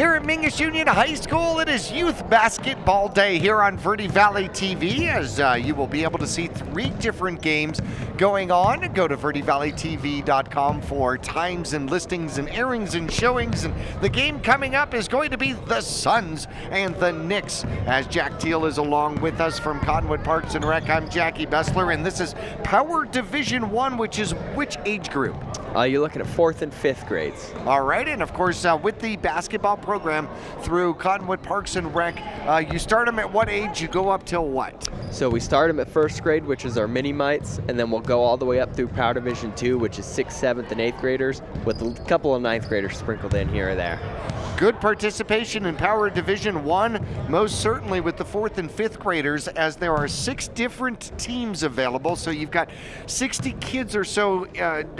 Here at Mingus Union High School, it is Youth Basketball Day here on Verde Valley TV, as you will be able to see 3 different games going on. Go to verdevalleytv.com for times and listings and airings and showings. And the game coming up is going to be the Suns and the Knicks, as Jack Teal is along with us from Cottonwood Parks and Rec. I'm Jackie Bessler, and this is Power Division 1, which is which age group? You're looking at 4th and 5th grades. All right, and of course, with the basketball program through Cottonwood Parks and Rec, you start them at what age? You go up till what? So we start them at 1st grade, which is our mini-mites, and then we'll go all the way up through Power Division 2, which is 6th, 7th, and 8th graders, with a couple of 9th graders sprinkled in here or there. Good participation in Power Division 1, most certainly with the 4th and 5th graders, as there are 6 different teams available. So you've got 60 kids or so,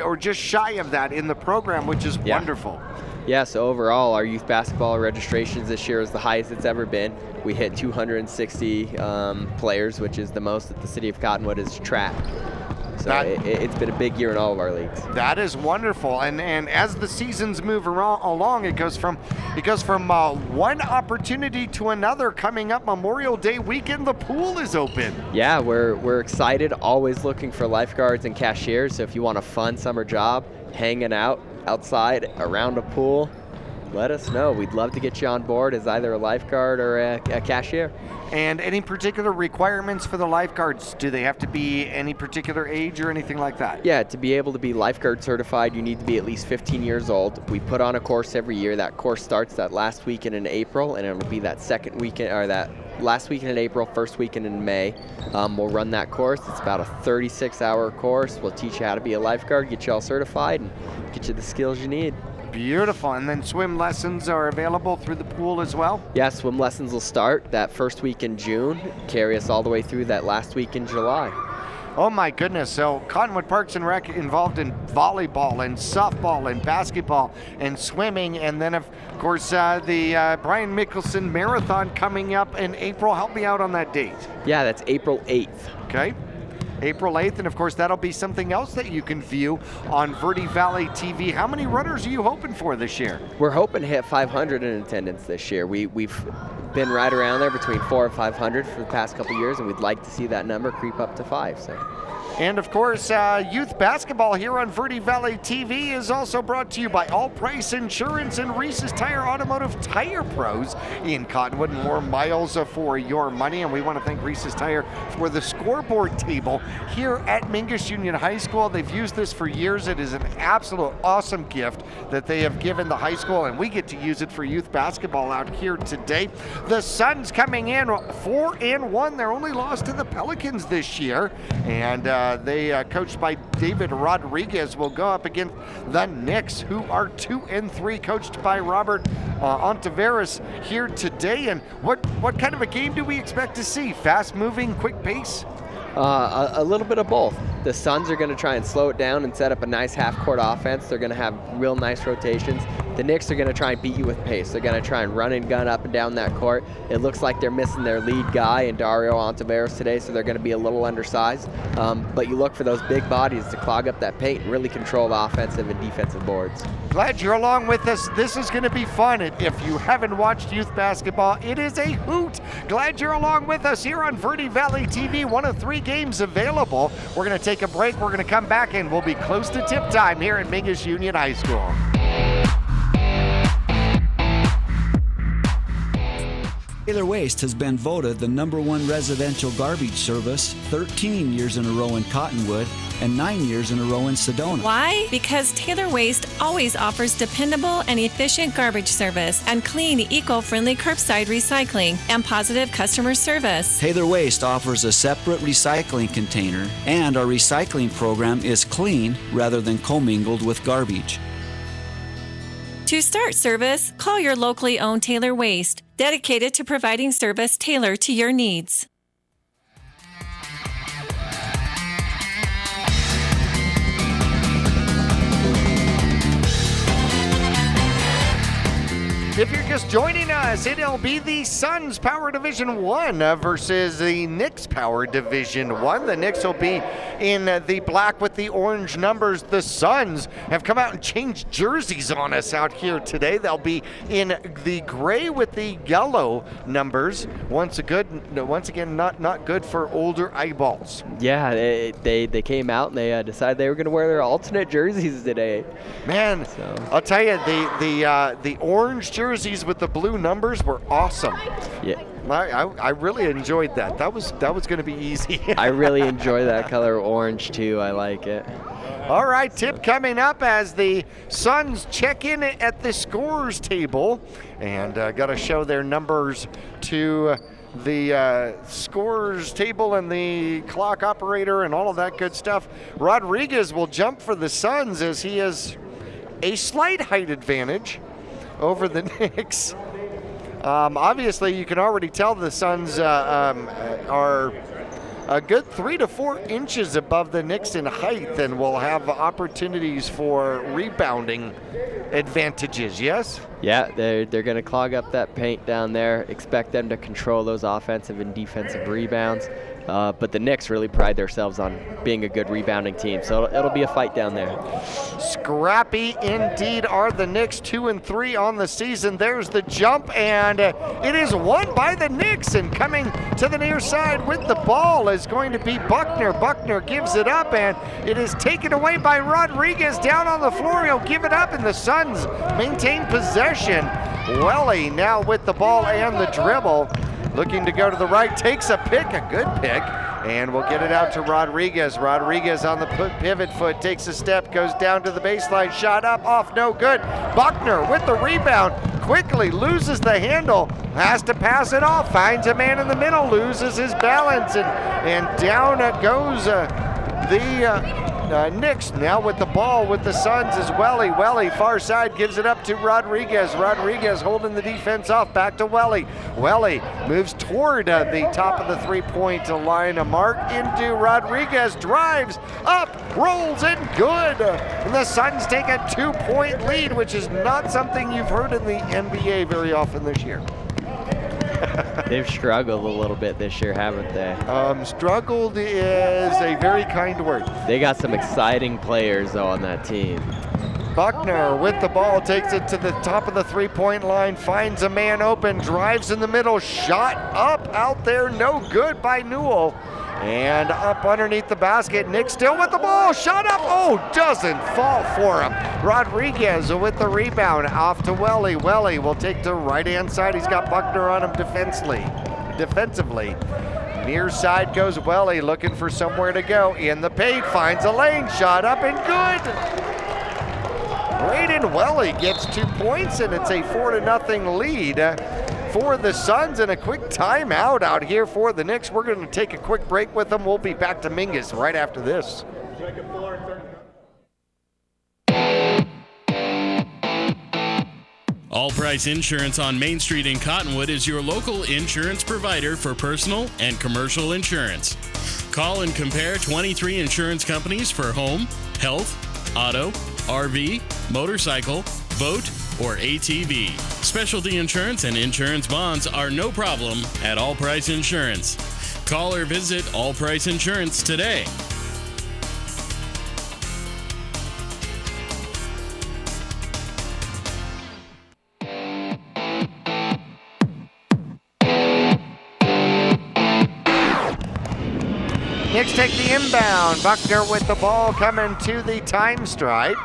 or just shy of that in the program, which is wonderful. Yeah, so overall, our youth basketball registrations this year is the highest it's ever been. We hit 260 players, which is the most that the city of Cottonwood has tracked. So it's been a big year in all of our leagues. That is wonderful, and as the seasons move along, it goes from one opportunity to another. Coming up Memorial Day weekend, the pool is open. Yeah, we're excited. Always looking for lifeguards and cashiers. So if you want a fun summer job, hanging out outside around a pool, let us know. We'd love to get you on board as either a lifeguard or a cashier. And any particular requirements for the lifeguards? Do they have to be any particular age or anything like that? Yeah, to be able to be lifeguard certified, you need to be at least 15 years old. We put on a course every year. That course starts that last weekend in April, and it'll be that second weekend, or that last weekend in April, first weekend in May. We'll run that course. It's about a 36-hour course. We'll teach you how to be a lifeguard, get you all certified, and get you the skills you need. Beautiful. And then swim lessons are available through the pool as well? Yeah, swim lessons will start that first week in June, carry us all the way through that last week in July. Oh my goodness, so Cottonwood Parks and Rec involved in volleyball and softball and basketball and swimming, and then of course the Brian Mickelson Marathon coming up in April. Help me out on that date. Yeah, that's April 8th. Okay. April 8th, and of course that'll be something else that you can view on Verde Valley TV. How many runners are you hoping for this year? We're hoping to hit 500 in attendance this year. We've been right around there between 400 and 500 for the past couple years, and we'd like to see that number creep up to 5. So. And of course, youth basketball here on Verde Valley TV is also brought to you by All Price Insurance and Reese's Tire Automotive Tire Pros in Cottonwood. More miles for your money, and we want to thank Reese's Tire for the scoreboard table here at Mingus Union High School. They've used this for years. It is an absolute awesome gift that they have given the high school, and we get to use it for youth basketball out here today. The Suns coming in 4-1. They're only lost to the Pelicans this year, and they, coached by David Rodriguez, will go up against the Knicks, who are 2-3, coached by Robert Ontiveros here today. And what kind of a game do we expect to see? Fast-moving, quick pace? A little bit of both. The Suns are going to try and slow it down and set up a nice half-court offense. They're going to have real nice rotations. The Knicks are going to try and beat you with pace. They're going to try and run and gun up and down that court. It looks like they're missing their lead guy in Dario Ontiveros today, so they're going to be a little undersized. But you look for those big bodies to clog up that paint and really control the offensive and defensive boards. Glad you're along with us. This is going to be fun. If you haven't watched youth basketball, it is a hoot. Glad you're along with us here on Verde Valley TV. One of 3 games available. We're going to take a break. We're going to come back, and we'll be close to tip time here at Mingus Union High School. Taylor Waste has been voted the #1 residential garbage service 13 years in a row in Cottonwood and 9 years in a row in Sedona. Why? Because Taylor Waste always offers dependable and efficient garbage service and clean, eco-friendly curbside recycling and positive customer service. Taylor Waste offers a separate recycling container, and our recycling program is clean rather than commingled with garbage. To start service, call your locally owned Taylor Waste, dedicated to providing service tailored to your needs. If you're just joining us, it'll be the Suns Power Division 1 versus the Knicks Power Division 1. The Knicks will be in the black with the orange numbers. The Suns have come out and changed jerseys on us out here today. They'll be in the gray with the yellow numbers. Once again, not good for older eyeballs. Yeah, they came out and they decided they were going to wear their alternate jerseys today. Man, So. I'll tell you, the orange jerseys with the blue numbers were awesome. Yeah. I really enjoyed that. That was going to be easy. I really enjoy that color orange too. I like it. All right, tip coming up as the Suns check in at the scores table, and got to show their numbers to the scores table and the clock operator and all of that good stuff. Rodriguez will jump for the Suns as he has a slight height advantage over the Knicks. Obviously, you can already tell the Suns are a good 3 to 4 inches above the Knicks in height and will have opportunities for rebounding advantages, yes? Yeah, they're going to clog up that paint down there. Expect them to control those offensive and defensive rebounds. But the Knicks really pride themselves on being a good rebounding team, so it'll be a fight down there. Scrappy indeed are the Knicks, 2-3 on the season. There's the jump, and it is won by the Knicks, and coming to the near side with the ball is going to be Buckner. Buckner gives it up, and it is taken away by Rodriguez down on the floor. He'll give it up, and the Suns maintain possession. Welly now with the ball and the dribble. Looking to go to the right, takes a pick, a good pick, and we'll get it out to Rodriguez. Rodriguez on the pivot foot, takes a step, goes down to the baseline, shot up, off, no good. Buckner with the rebound, quickly loses the handle, has to pass it off, finds a man in the middle, loses his balance, and down goes the Knicks now with the ball with the Suns is Welly. Welly, far side, gives it up to Rodriguez. Rodriguez holding the defense off, back to Welly. Welly moves toward the top of the three-point line. A mark into Rodriguez, drives up, rolls in, good. And the Suns take a 2-point lead, which is not something you've heard in the NBA very often this year. They've struggled a little bit this year, haven't they? Struggled is a very kind word. They got some exciting players, though, on that team. Buckner with the ball, takes it to the top of the three-point line, finds a man open, drives in the middle, shot up out there, no good by Newell. And up underneath the basket, Nick still with the ball, shot up, oh, doesn't fall for him. Rodriguez with the rebound, off to Welly. Welly will take the right-hand side, he's got Buckner on him defensively. Near side goes Welly, looking for somewhere to go. In the paint, finds a lane, shot up and good. Braden Welly gets 2 points, and it's a 4-0 lead for the Suns, and a quick timeout out here for the Knicks. We're going to take a quick break with them. We'll be back to Mingus right after this. All Price Insurance on Main Street in Cottonwood is your local insurance provider for personal and commercial insurance. Call and compare 23 insurance companies for home, health, auto, RV, motorcycle, boat, or ATV. Specialty insurance and insurance bonds are no problem at All Price Insurance. Call or visit All Price Insurance today. Knicks take the inbound. Buckner with the ball coming to the time stripe,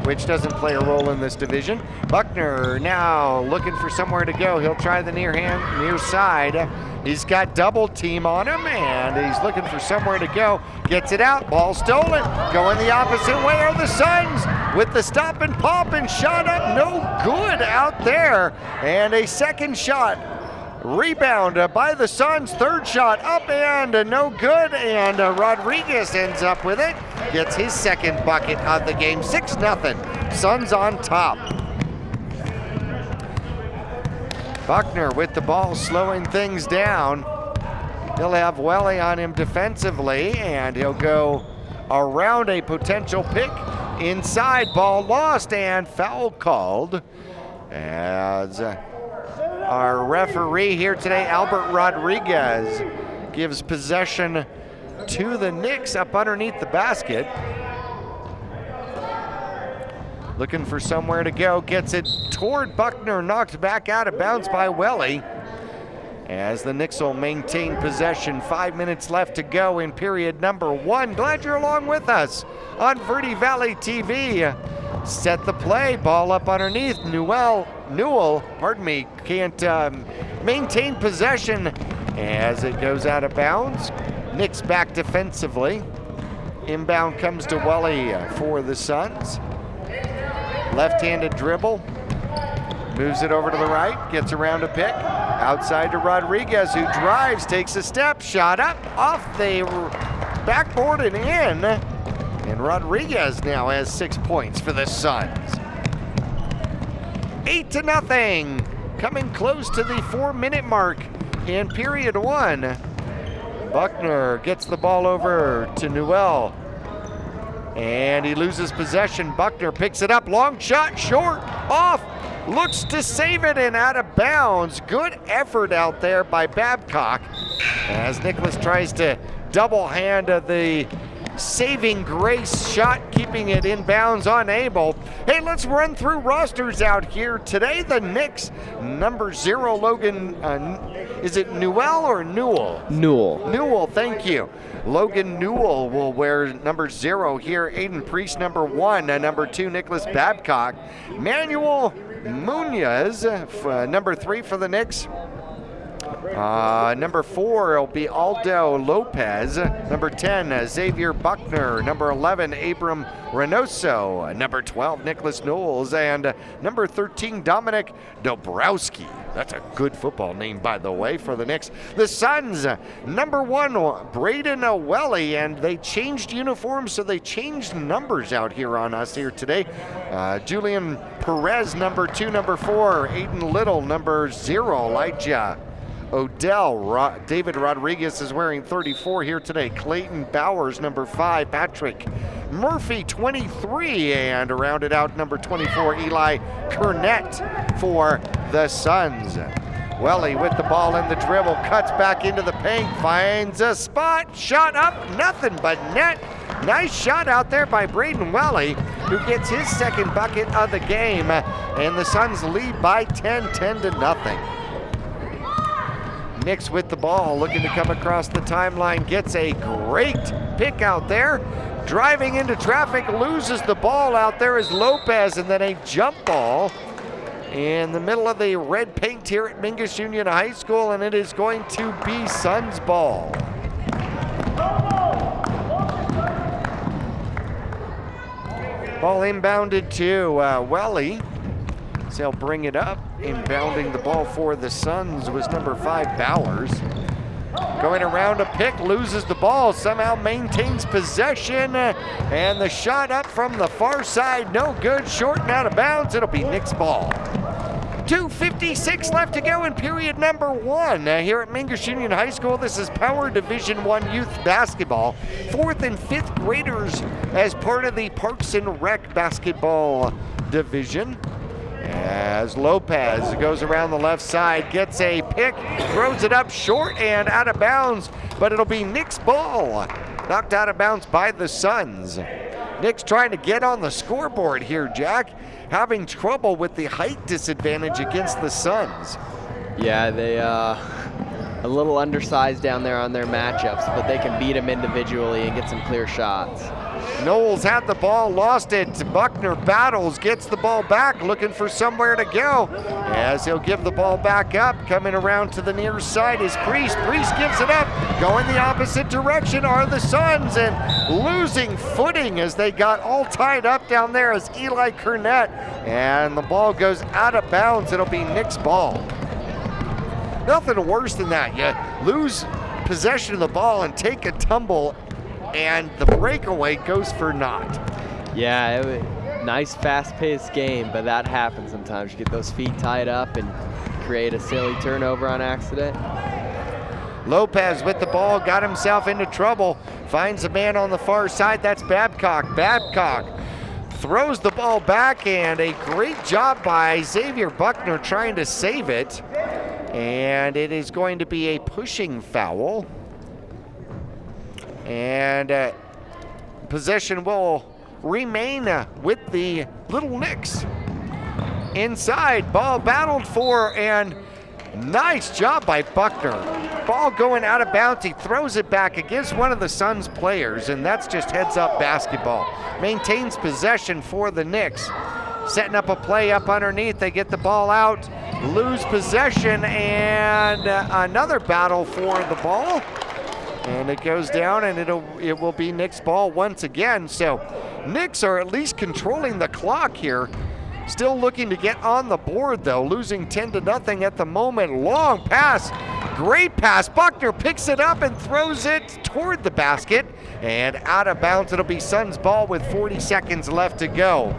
which doesn't play a role in this division. Buckner now looking for somewhere to go. He'll try the near side. He's got double team on him, and he's looking for somewhere to go. Gets it out, ball stolen. Going the opposite way are the Suns with the stop and pop, and shot up, no good out there. And a second shot. Rebound by the Suns, third shot up and no good, and Rodriguez ends up with it. Gets his second bucket of the game, 6-0. Suns on top. Buckner with the ball, slowing things down. He'll have Welly on him defensively, and he'll go around a potential pick. Inside, ball lost and foul called As our referee here today, Albert Rodriguez, gives possession to the Knicks up underneath the basket. Looking for somewhere to go, gets it toward Buckner, knocked back out of bounds by Welly. As the Knicks will maintain possession, 5 minutes left to go in period number 1. Glad you're along with us on Verde Valley TV. Set the play, ball up underneath. Newell, can't maintain possession as it goes out of bounds. Knicks back defensively. Inbound comes to Welly for the Suns. Left-handed dribble, moves it over to the right, gets around a pick. Outside to Rodriguez, who drives, takes a step, shot up, off the backboard and in. And Rodriguez now has 6 points for the Suns. 8-0, coming close to the 4-minute mark in period 1. Buckner gets the ball over to Newell. And he loses possession. Buckner picks it up, long shot, short, off, looks to save it and out of bounds. Good effort out there by Babcock as Nicholas tries to double hand the saving grace shot, keeping it in bounds, unable. Hey, let's run through rosters out here today. The Knicks, number 0, Logan, is it Newell or Newell? Newell. Newell, thank you. Logan Newell will wear number 0 here. Aiden Priest, number 1. Number 2, Nicholas Babcock. Manuel Munoz, number 3 for the Knicks. Number 4 will be Aldo Lopez. Number 10, Xavier Buckner. Number 11, Abram Reynoso. Number 12, Nicholas Knowles. And number 13, Dominic Dobrowski. That's a good football name, by the way, for the Knicks. The Suns, number 1, Braden Welly. And they changed uniforms, so they changed numbers out here on us here today. Julian Perez, number 2. Number 4, Aiden Little. Number 0, Elijah Odell. David Rodriguez is wearing 34 here today. Clayton Bowers, number 5. Patrick Murphy, 23. And rounded out, number 24, Eli Kernett for the Suns. Welly with the ball in the dribble, cuts back into the paint, finds a spot, shot up, nothing but net. Nice shot out there by Braden Welly, who gets his second bucket of the game. And the Suns lead by 10-0. Knicks with the ball, looking to come across the timeline, gets a great pick out there. Driving into traffic, loses the ball out there is Lopez, and then a jump ball in the middle of the red paint here at Mingus Union High School, and it is going to be Suns ball. Ball inbounded to Welly. So he'll bring it up. Inbounding the ball for the Suns was number 5, Bowers. Going around a pick, loses the ball, somehow maintains possession, and the shot up from the far side, no good, short and out of bounds. It'll be Knicks ball. 2:56 left to go in period number 1 here at Mingus Union High School. This is Power Division 1 youth basketball. 4th and 5th graders as part of the Parks and Rec basketball division. As Lopez goes around the left side, gets a pick, throws it up short and out of bounds, but it'll be Knicks ball. Knocked out of bounds by the Suns. Knicks trying to get on the scoreboard here, Jack. Having trouble with the height disadvantage against the Suns. Yeah, they a little undersized down there on their matchups, but they can beat them individually and get some clear shots. Knowles had the ball, lost it. Buckner battles, gets the ball back, looking for somewhere to go. As he'll give the ball back up, coming around to the near side is Priest. Priest gives it up. Going the opposite direction are the Suns, and losing footing as they got all tied up down there as Eli Kernett. And the ball goes out of bounds. It'll be Knicks ball. Nothing worse than that. You lose possession of the ball and take a tumble, and the breakaway goes for naught. Yeah, nice fast-paced game, but that happens sometimes. You get those feet tied up and create a silly turnover on accident. Lopez with the ball, got himself into trouble, finds a man on the far side. That's Babcock. Babcock throws the ball back, and a great job by Xavier Buckner trying to save it. And it is going to be a pushing foul. And possession will remain with the Little Knicks. Inside, ball battled for, and nice job by Buckner. Ball going out of bounds, he throws it back against one of the Suns players, and that's just heads up basketball. Maintains possession for the Knicks. Setting up a play up underneath, they get the ball out, lose possession, and another battle for the ball. And it goes down, and it will be Knicks ball once again. So Knicks are at least controlling the clock here. Still looking to get on the board though, losing 10-0 at the moment. Long pass, great pass. Buckner picks it up and throws it toward the basket, and out of bounds. It'll be Suns ball with 40 seconds left to go.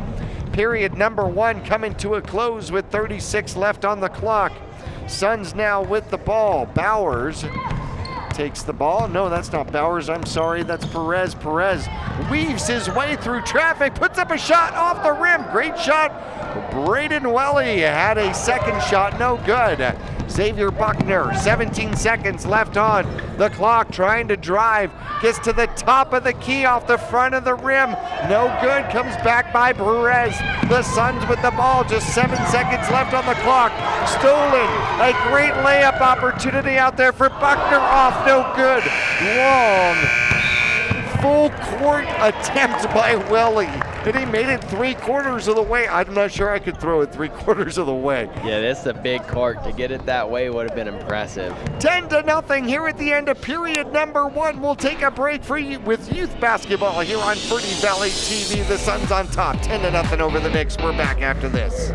Period number 1 coming to a close with 36 left on the clock. Suns now with the ball. Bowers takes the ball. No, that's not Bowers. I'm sorry. That's Perez. Perez weaves his way through traffic, puts up a shot off the rim. Great shot. Braden Welly had a second shot. No good. Xavier Buckner, 17 seconds left on the clock, trying to drive. Gets to the top of the key off the front of the rim. No good. Comes back by Perez. The Suns with the ball. Just 7 seconds left on the clock. Stolen. A great layup opportunity out there for Buckner. Off. No good. Long full court attempt by Welly. And he made it 3/4 of the way. I'm not sure I could throw it 3/4 of the way. Yeah, this is a big court. To get it that way would have been impressive. 10-0 here at the end of period number 1. We'll take a break for you with youth basketball here on Verde Valley TV. The Suns on top, 10-0 over the Knicks. We're back after this.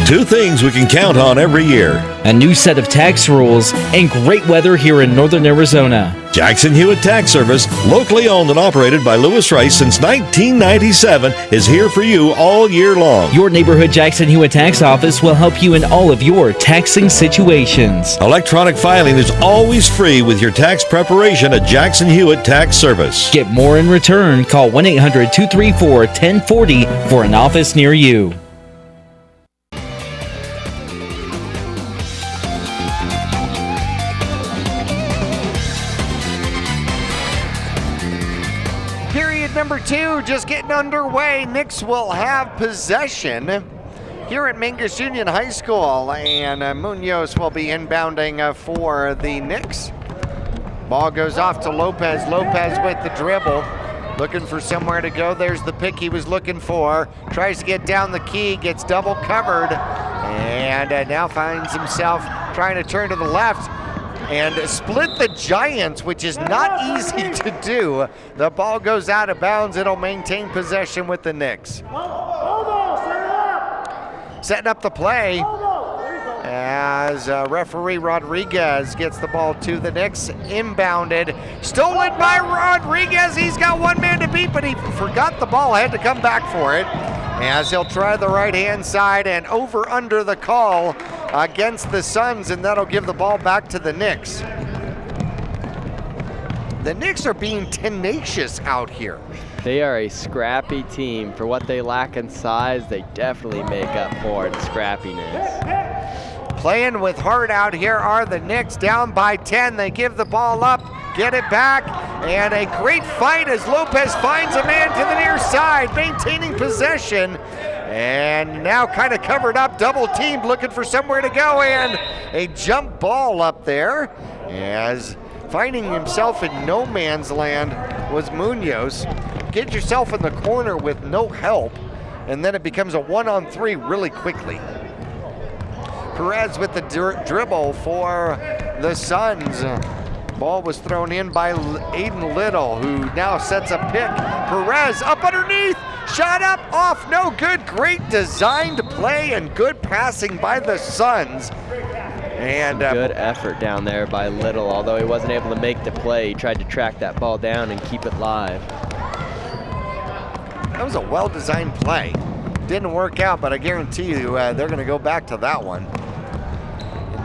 Two things we can count on every year: a new set of tax rules and great weather here in northern Arizona. Jackson Hewitt Tax Service, locally owned and operated by Lewis Rice since 1997, is here for you all year long. Your neighborhood Jackson Hewitt Tax Office will help you in all of your taxing situations. Electronic filing is always free with your tax preparation at Jackson Hewitt Tax Service. Get more in return. Call 1-800-234-1040 for an office near you. Number 2 just getting underway. Knicks will have possession here at Mingus Union High School, and Munoz will be inbounding for the Knicks. Ball goes off to Lopez. Lopez with the dribble, looking for somewhere to go. There's the pick he was looking for. Tries to get down the key, gets double covered, and now finds himself trying to turn to the left and split the Giants, which is not easy to do. The ball goes out of bounds. It'll maintain possession with the Knicks. Setting up the play as referee Rodriguez gets the ball to the Knicks. Inbounded. Stolen by Rodriguez. He's got one man to beat, but he forgot the ball. Had to come back for it, as he'll try the right-hand side, and over under the call against the Suns, and that'll give the ball back to the Knicks. The Knicks are being tenacious out here. They are a scrappy team. For what they lack in size, they definitely make up for in scrappiness. Playing with heart out here are the Knicks, down by 10. They give the ball up, get it back, and a great fight as Lopez finds a man to the near side, maintaining possession. And now kind of covered up, double teamed, looking for somewhere to go, and a jump ball up there, as finding himself in no man's land was Munoz. Get yourself in the corner with no help, and then it becomes a 1-on-3 really quickly. Perez with the dribble for the Suns. Ball was thrown in by Aiden Little, who now sets a pick. Perez up underneath, shot up, off, no good. Great designed play and good passing by the Suns. And good effort down there by Little. Although he wasn't able to make the play, he tried to track that ball down and keep it live. That was a well-designed play. Didn't work out, but I guarantee you they're going to go back to that one.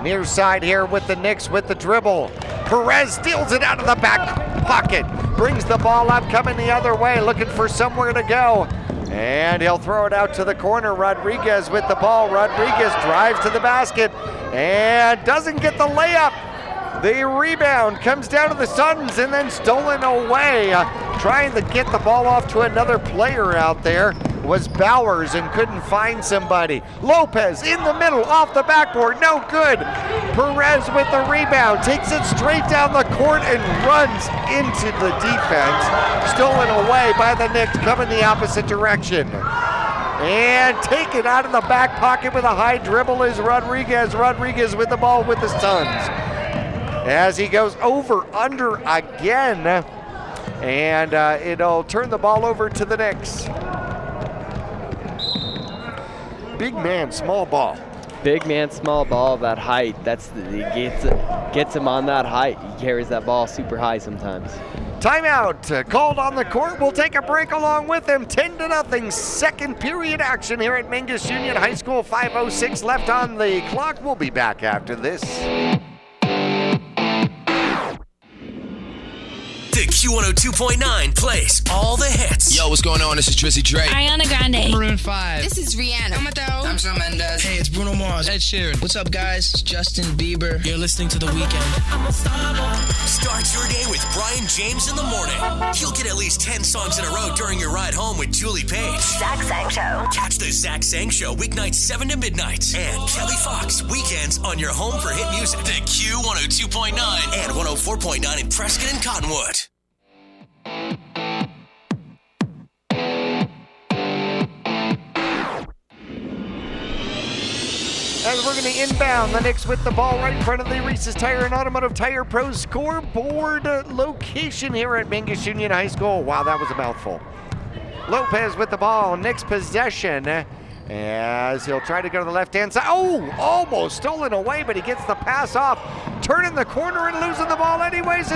Near side here with the Knicks with the dribble. Perez steals it out of the back pocket. Brings the ball up, coming the other way, looking for somewhere to go. And he'll throw it out to the corner. Rodriguez with the ball. Rodriguez drives to the basket and doesn't get the layup. The rebound comes down to the Suns and then stolen away. Trying to get the ball off to another player out there was Bowers and couldn't find somebody. Lopez in the middle, off the backboard, no good. Perez with the rebound, takes it straight down the court and runs into the defense. Stolen away by the Knicks, coming the opposite direction. And taken out of the back pocket with a high dribble is Rodriguez. Rodriguez with the ball with the Suns. As he goes over, under again. And it'll turn the ball over to the Knicks. Big man, small ball. Big man, small ball, that height. He gets him on that height. He carries that ball super high sometimes. Timeout called on the court. We'll take a break along with them. 10-0, second period action here at Mingus Union High School. 5:06 left on the clock. We'll be back after this. The Q102.9 plays all the hits. Yo, what's going on? This is Drizzy Drake. Ariana Grande. Maroon 5. This is Rihanna. I'm Shawn Mendes. Hey, it's Bruno Mars. Ed Sheeran. What's up, guys? It's Justin Bieber. You're listening to The Weeknd. Start your day with Brian James in the morning. You'll get at least 10 songs in a row during your ride home with Julie Page. Zach Sang Show. Catch the Zach Sang Show weeknights 7 to midnight. And Kelly Fox weekends on your home for hit music. The Q102.9 and 104.9 in Prescott and Cottonwood. As we're going to inbound, the Knicks with the ball right in front of the Reese's Tire and Automotive Tire Pro scoreboard location here at Mingus Union High School. Wow, that was a mouthful. Lopez with the ball, Knicks possession, as he'll try to go to the left-hand side. Oh, almost stolen away, but he gets the pass off. Turning the corner and losing the ball anyways.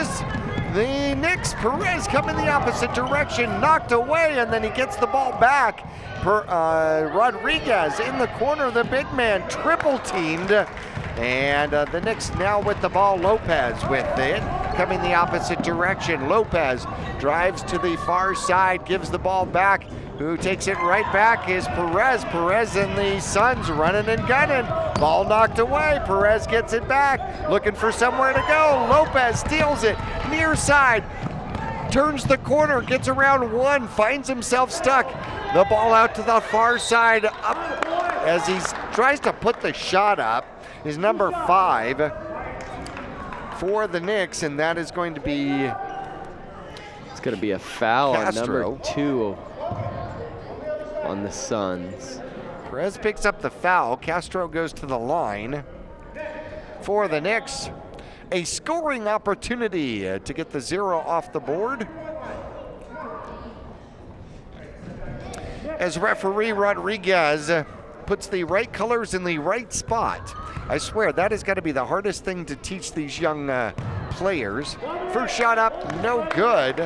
The Knicks, Perez coming the opposite direction, knocked away, and then he gets the ball back. Rodriguez in the corner, the big man, triple teamed. And the Knicks now with the ball. Lopez with it, coming the opposite direction. Lopez drives to the far side, gives the ball back. Who takes it right back is Perez. Perez and the Suns running and gunning. Ball knocked away. Perez gets it back, looking for somewhere to go. Lopez steals it, near side. Turns the corner, gets around one, finds himself stuck. The ball out to the far side, up as he tries to put the shot up, is number 5 for the Knicks, and that is going to be... It's going to be a foul Castro. on number 2 on the Suns. Perez picks up the foul. Castro goes to the line for the Knicks. A scoring opportunity to get the 0 off the board. As referee Rodriguez puts the right colors in the right spot. I swear, that has got to be the hardest thing to teach these young players. First shot up, no good.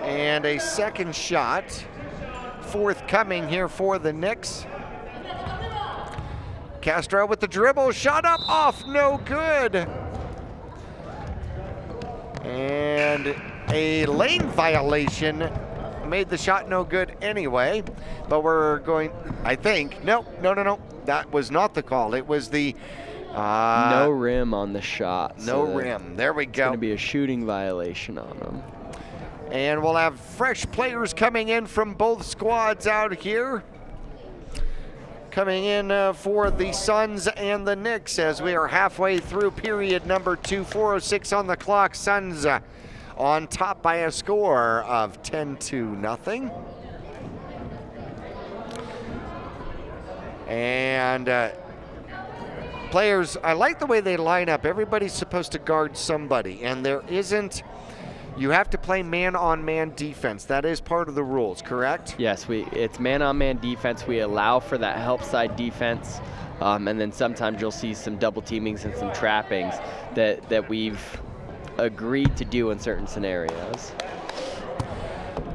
And a second shot forthcoming here for the Knicks. Castro with the dribble, shot up, off, no good. And a lane violation made the shot no good anyway. But we're going, I think, no. That was not the call. It was the... no rim on the shot. No rim, there we go. It's going to be a shooting violation on them. And we'll have fresh players coming in from both squads out here. Coming in for the Suns and the Knicks as we are halfway through period number 2, 4:06 on the clock. Suns on top by a score of 10-0. And players, I like the way they line up. Everybody's supposed to guard somebody, and there isn't... You have to play man-on-man defense. That is part of the rules, correct? Yes, it's man-on-man defense. We allow for that help side defense, and then sometimes you'll see some double teamings and some trappings that we've agreed to do in certain scenarios.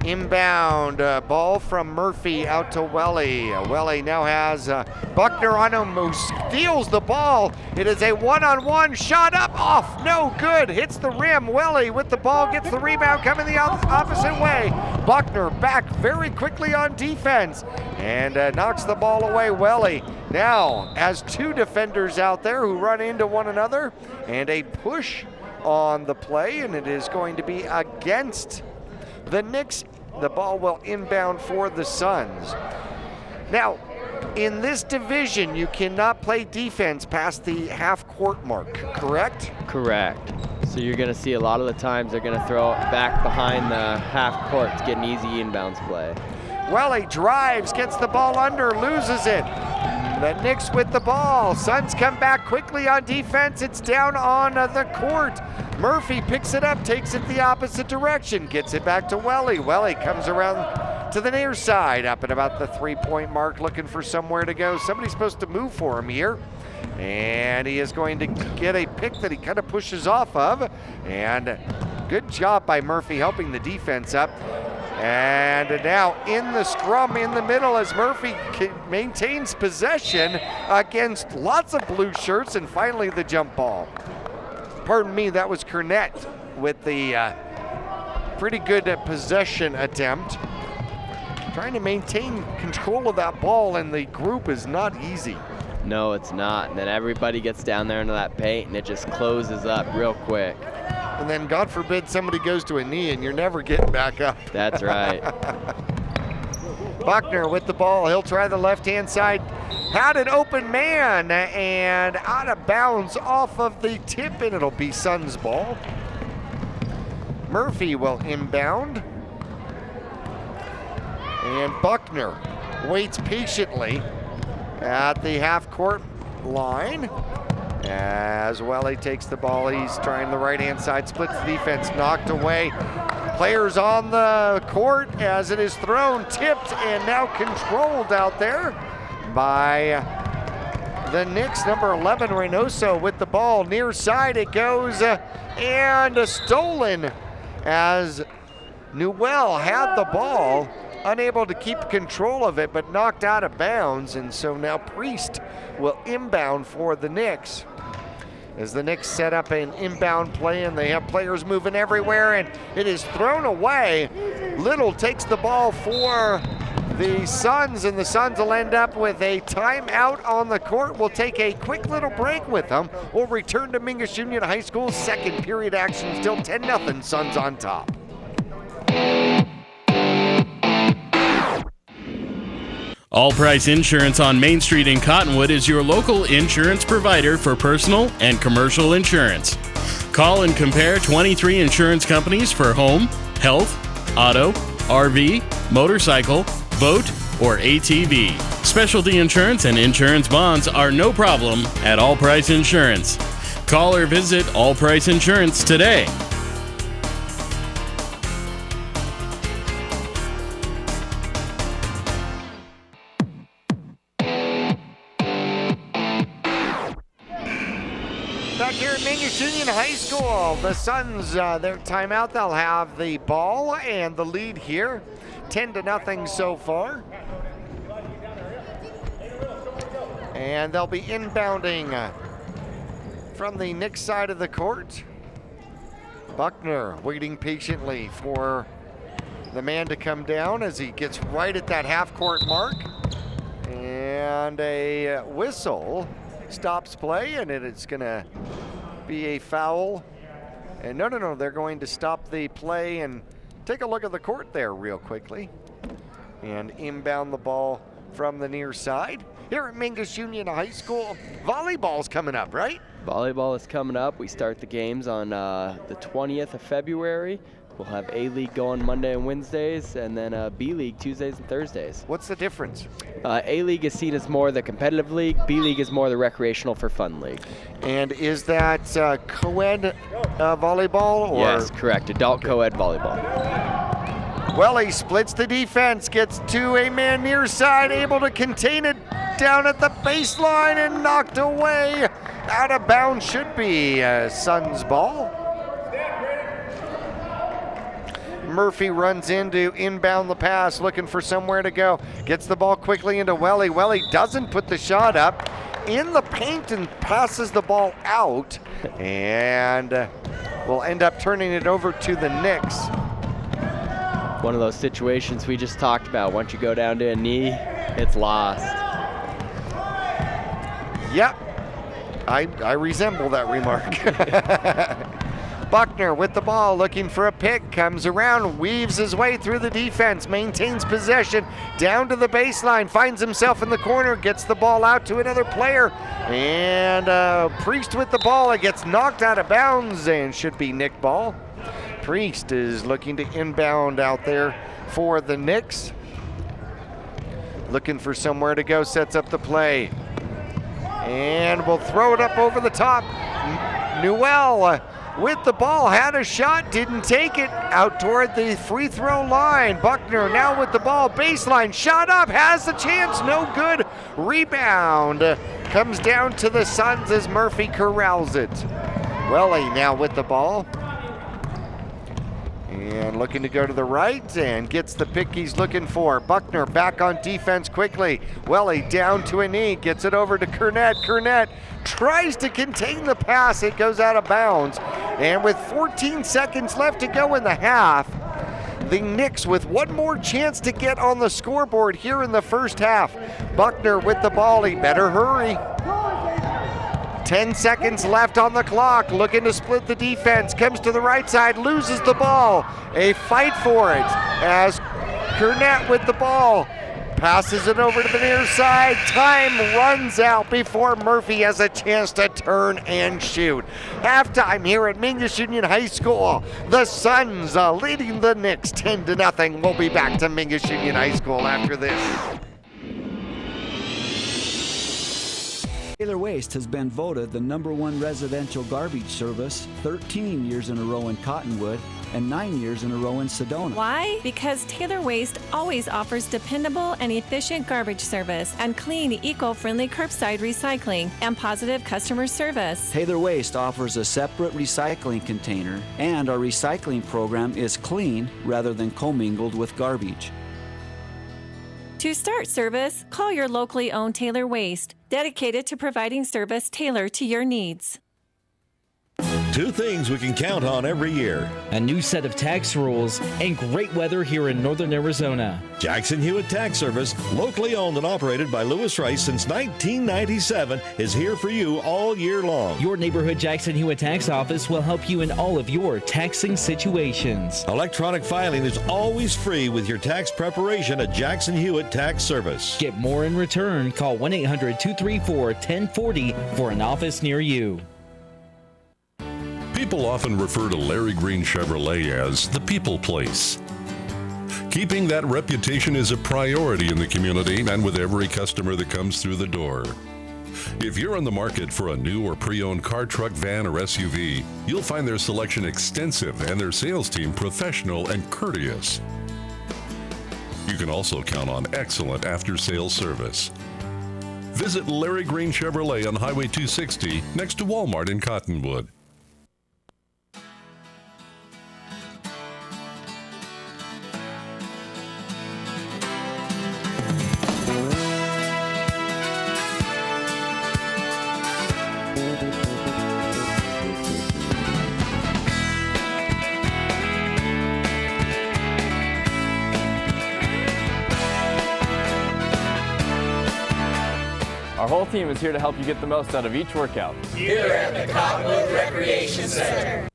Inbound ball from Murphy out to Welly. Welly now has Buckner on him, who steals the ball. It is a one-on-one shot up, off, no good. Hits the rim. Welly with the ball, gets the rebound, coming the opposite way. Buckner back very quickly on defense and knocks the ball away. Welly now has two defenders out there who run into one another, and a push on the play, and it is going to be against the Knicks. The ball will inbound for the Suns. Now, in this division, you cannot play defense past the half-court mark, correct? Correct. So you're going to see a lot of the times they're going to throw it back behind the half court to get an easy inbounds play. Welly drives, gets the ball under, loses it. The Knicks with the ball. Suns come back quickly on defense. It's down on the court. Murphy picks it up, takes it the opposite direction, gets it back to Welly. Welly comes around to the near side, up at about the three-point mark, looking for somewhere to go. Somebody's supposed to move for him here. And he is going to get a pick that he kind of pushes off of. And good job by Murphy helping the defense up. And now in the scrum in the middle as Murphy maintains possession against lots of blue shirts, and finally the jump ball. Pardon me, that was Kernett with the pretty good possession attempt. Trying to maintain control of that ball in the group is not easy. No, it's not. And then everybody gets down there into that paint, and it just closes up real quick. And then, God forbid, somebody goes to a knee and you're never getting back up. That's right. Buckner with the ball. He'll try the left-hand side. Had an open man and out of bounds off of the tip, and it'll be Suns ball. Murphy will inbound. And Buckner waits patiently at the half-court line. As Welly takes the ball, he's trying the right-hand side, splits the defense, knocked away. Players on the court as it is thrown, tipped, and now controlled out there by the Knicks. Number 11, Reynoso with the ball. Near side it goes, and stolen as Newell had the ball. Unable to keep control of it, but knocked out of bounds. And so now Priest will inbound for the Knicks. As the Knicks set up an inbound play, and they have players moving everywhere, and it is thrown away. Little takes the ball for the Suns, and the Suns will end up with a timeout on the court. We'll take a quick little break with them. We'll return to Mingus Union High School. Second period action, still 10-0, Suns on top. All Price Insurance on Main Street in Cottonwood is your local insurance provider for personal and commercial insurance. Call and compare 23 insurance companies for home, health, auto, RV, motorcycle, boat, or ATV. Specialty insurance and insurance bonds are no problem at All Price Insurance. Call or visit All Price Insurance today. Back here at Mingus Union High School, the Suns, their timeout, they'll have the ball and the lead here, 10-0 so far. And they'll be inbounding from the Knicks side of the court. Buckner waiting patiently for the man to come down as he gets right at that half-court mark. And a whistle stops play, and it's going to be a foul. And no, they're going to stop the play and take a look at the court there real quickly and inbound the ball from the near side. Here at Mingus Union High School, volleyball's coming up, right? Volleyball is coming up. We start the games on the 20th of February. We'll have A-League going Monday and Wednesdays, and then B-League Tuesdays and Thursdays. What's the difference? A-League is seen as more the competitive league. B-League is more the recreational for fun league. And is that co-ed volleyball? Or? Yes, correct. Adult co-ed volleyball. Welly splits the defense, gets to a man near side, able to contain it down at the baseline and knocked away. Out of bounds should be Suns ball. Murphy runs in to inbound the pass, looking for somewhere to go. Gets the ball quickly into Welly. Welly doesn't put the shot up in the paint and passes the ball out, and will end up turning it over to the Knicks. One of those situations we just talked about. Once you go down to a knee, it's lost. Yep, I resemble that remark. Buckner with the ball, looking for a pick, comes around, weaves his way through the defense, maintains possession, down to the baseline, finds himself in the corner, gets the ball out to another player, and Priest with the ball. It gets knocked out of bounds and should be Nick ball. Priest is looking to inbound out there for the Knicks. Looking for somewhere to go, sets up the play. And will throw it up over the top. Newell with the ball, had a shot, didn't take it, out toward the free throw line. Buckner now with the ball, baseline, shot up, has the chance, no good. Rebound comes down to the Suns as Murphy corrals it. Welly now with the ball. And looking to go to the right and gets the pick he's looking for. Buckner back on defense quickly. Welly down to a knee, gets it over to Kernett. Kernett tries to contain the pass, it goes out of bounds. And with 14 seconds left to go in the half, the Knicks with one more chance to get on the scoreboard here in the first half. Buckner with the ball, he better hurry. 10 seconds left on the clock, looking to split the defense, comes to the right side, loses the ball. A fight for it as Kernett with the ball, passes it over to the near side. Time runs out before Murphy has a chance to turn and shoot. Halftime here at Mingus Union High School. The Suns leading the Knicks 10-0. We'll be back to Mingus Union High School after this. Taylor Waste has been voted the #1 residential garbage service 13 years in a row in Cottonwood and 9 years in a row in Sedona. Why? Because Taylor Waste always offers dependable and efficient garbage service and clean, eco-friendly curbside recycling and positive customer service. Taylor Waste offers a separate recycling container, and our recycling program is clean rather than commingled with garbage. To start service, call your locally owned Taylor Waste, dedicated to providing service tailored to your needs. Two things we can count on every year: a new set of tax rules and great weather here in northern Arizona. Jackson Hewitt Tax Service, locally owned and operated by Lewis Rice since 1997, is here for you all year long. Your neighborhood Jackson Hewitt Tax Office will help you in all of your taxing situations. Electronic filing is always free with your tax preparation at Jackson Hewitt Tax Service. Get more in return. Call 1-800-234-1040 for an office near you. People often refer to Larry Green Chevrolet as the people place. Keeping that reputation is a priority in the community and with every customer that comes through the door. If you're on the market for a new or pre-owned car, truck, van, or SUV, you'll find their selection extensive and their sales team professional and courteous. You can also count on excellent after-sales service. Visit Larry Green Chevrolet on Highway 260 next to Walmart in Cottonwood. Our whole team is here to help you get the most out of each workout. Here at the Cottonwood Recreation Center.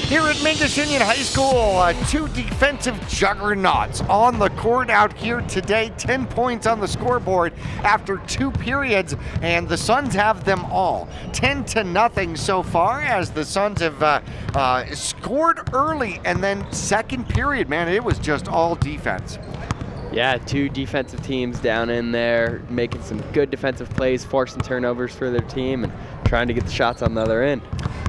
Here at Mingus Union High School, two defensive juggernauts on the court out here today. 10 points on the scoreboard after 2 periods, and the Suns have them all. 10-0 so far, as the Suns have scored early, and then second period, man, it was just all defense. Yeah, 2 defensive teams down in there, making some good defensive plays, forcing turnovers for their team, and trying to get the shots on the other end.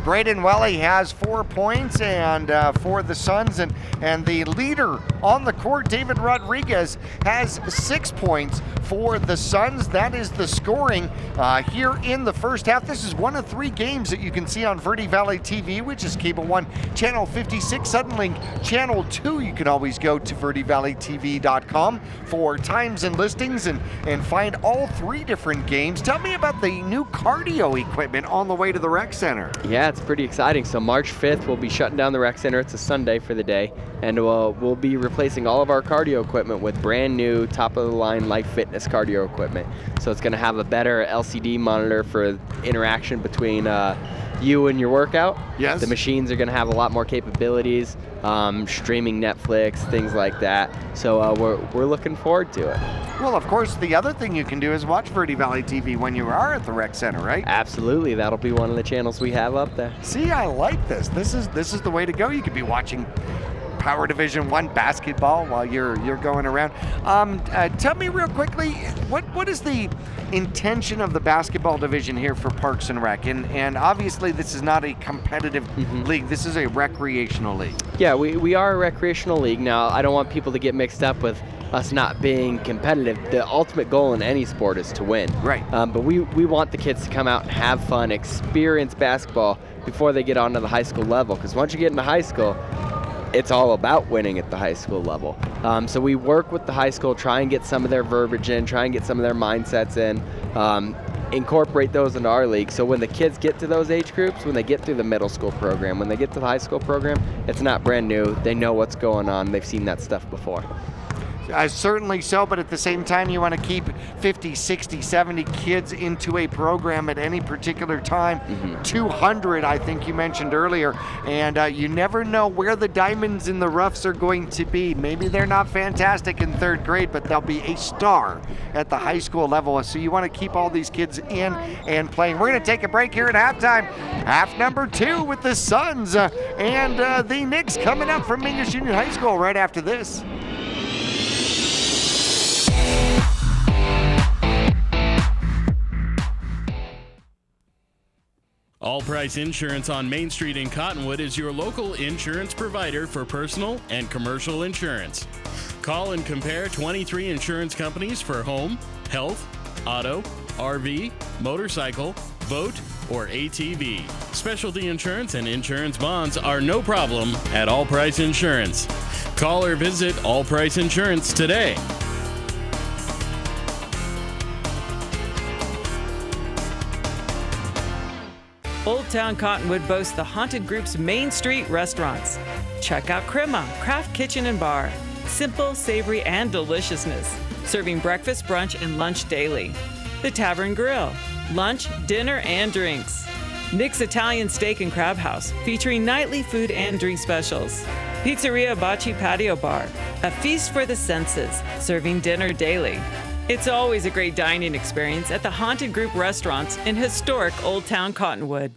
Braden Welly has 4 points and for the Suns, and the leader on the court, David Rodriguez, has 6 points for the Suns. That is the scoring here in the first half. This is one of 3 games that you can see on Verde Valley TV, which is Cable 1, Channel 56, Suddenlink, Channel 2. You can always go to verdevalleytv.com for times and listings and find all 3 different games. Tell me about the new cardio equipment on the way to the rec center. Yeah, it's pretty exciting. So March 5th, we'll be shutting down the rec center. It's a Sunday for the day, and we'll be replacing all of our cardio equipment with brand new top-of-the-line Life Fitness cardio equipment. So it's going to have a better LCD monitor for interaction between you and your workout. Yes. The machines are going to have a lot more capabilities, streaming Netflix, things like that. So we're looking forward to it. Well, of course, the other thing you can do is watch Verde Valley TV when you are at the rec center, right? Absolutely. That'll be one of the channels we have up there. See, I like this. This is the way to go. You could be watching Power Division 1 basketball while you're going around. Tell me real quickly, what is the intention of the basketball division here for Parks and Rec? And obviously this is not a competitive league. This is a recreational league. Yeah, we are a recreational league. Now, I don't want people to get mixed up with us not being competitive. The ultimate goal in any sport is to win. Right. But we want the kids to come out and have fun, experience basketball before they get onto the high school level. Because once you get into high school, it's all about winning at the high school level. So we work with the high school, try and get some of their verbiage in, try and get some of their mindsets in, incorporate those into our league. So when the kids get to those age groups, when they get through the middle school program, when they get to the high school program, it's not brand new. They know what's going on. They've seen that stuff before. Certainly so, but at the same time, you want to keep 50, 60, 70 kids into a program at any particular time. 200, I think you mentioned earlier, and you never know where the diamonds in the roughs are going to be. Maybe they're not fantastic in 3rd grade, but they'll be a star at the high school level. So you want to keep all these kids in and playing. We're going to take a break here at halftime. Half number 2 with the Suns and the Knicks coming up from Mingus Union High School right after this. All Price Insurance on Main Street in Cottonwood is your local insurance provider for personal and commercial insurance. Call and compare 23 insurance companies for home, health, auto, RV, motorcycle, boat, or ATV. Specialty insurance and insurance bonds are no problem at All Price Insurance. Call or visit All Price Insurance today. Old Town Cottonwood boasts the Haunted Group's Main Street restaurants. Check out Crema, Craft Kitchen and Bar. Simple, savory, and deliciousness. Serving breakfast, brunch, and lunch daily. The Tavern Grill. Lunch, dinner, and drinks. Nick's Italian Steak and Crab House, featuring nightly food and drink specials. Pizzeria Bocce Patio Bar. A feast for the senses, serving dinner daily. It's always a great dining experience at the Haunted Group restaurants in historic Old Town Cottonwood.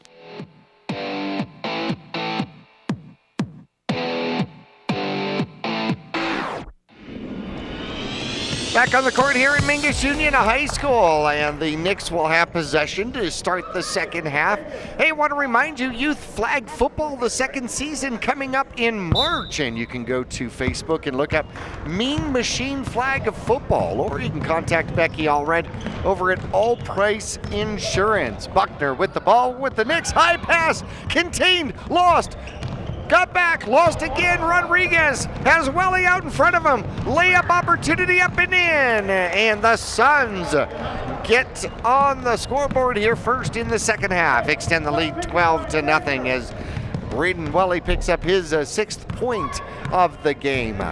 Back on the court here in Mingus Union High School, and the Knicks will have possession to start the second half. Hey, I want to remind you, Youth Flag Football, the second season coming up in March, and you can go to Facebook and look up Mean Machine Flag of Football, or you can contact Becky Allred over at All Price Insurance. Buckner with the ball with the Knicks, high pass, contained, lost. Got back, lost again. Rodriguez has Welly out in front of him. Layup opportunity up and in. And the Suns get on the scoreboard here first in the second half. Extend the lead 12-0 as Braden Welly picks up his 6th point of the game.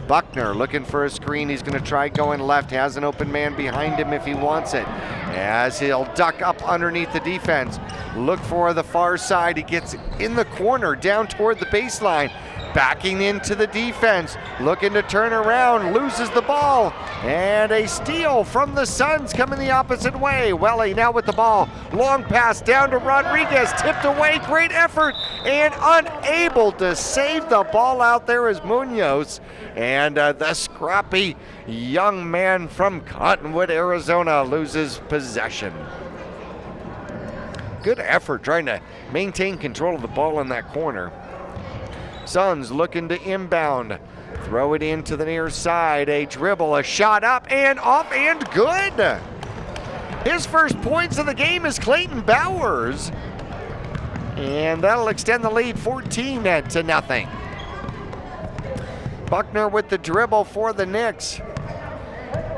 Buckner looking for a screen. He's going to try going left. Has an open man behind him if he wants it. As he'll duck up underneath the defense. Look for the far side. He gets in the corner down toward the baseline. backing into the defense, looking to turn around, loses the ball, and a steal from the Suns coming the opposite way. Welly now with the ball, long pass down to Rodriguez, tipped away, great effort, and unable to save the ball out there is Munoz, and the scrappy young man from Cottonwood, Arizona loses possession. Good effort trying to maintain control of the ball in that corner. Suns looking to inbound. Throw it into the near side. A dribble, a shot up and off and good. His first points of the game is Clayton Bowers. And that'll extend the lead 14-0. Buckner with the dribble for the Knicks.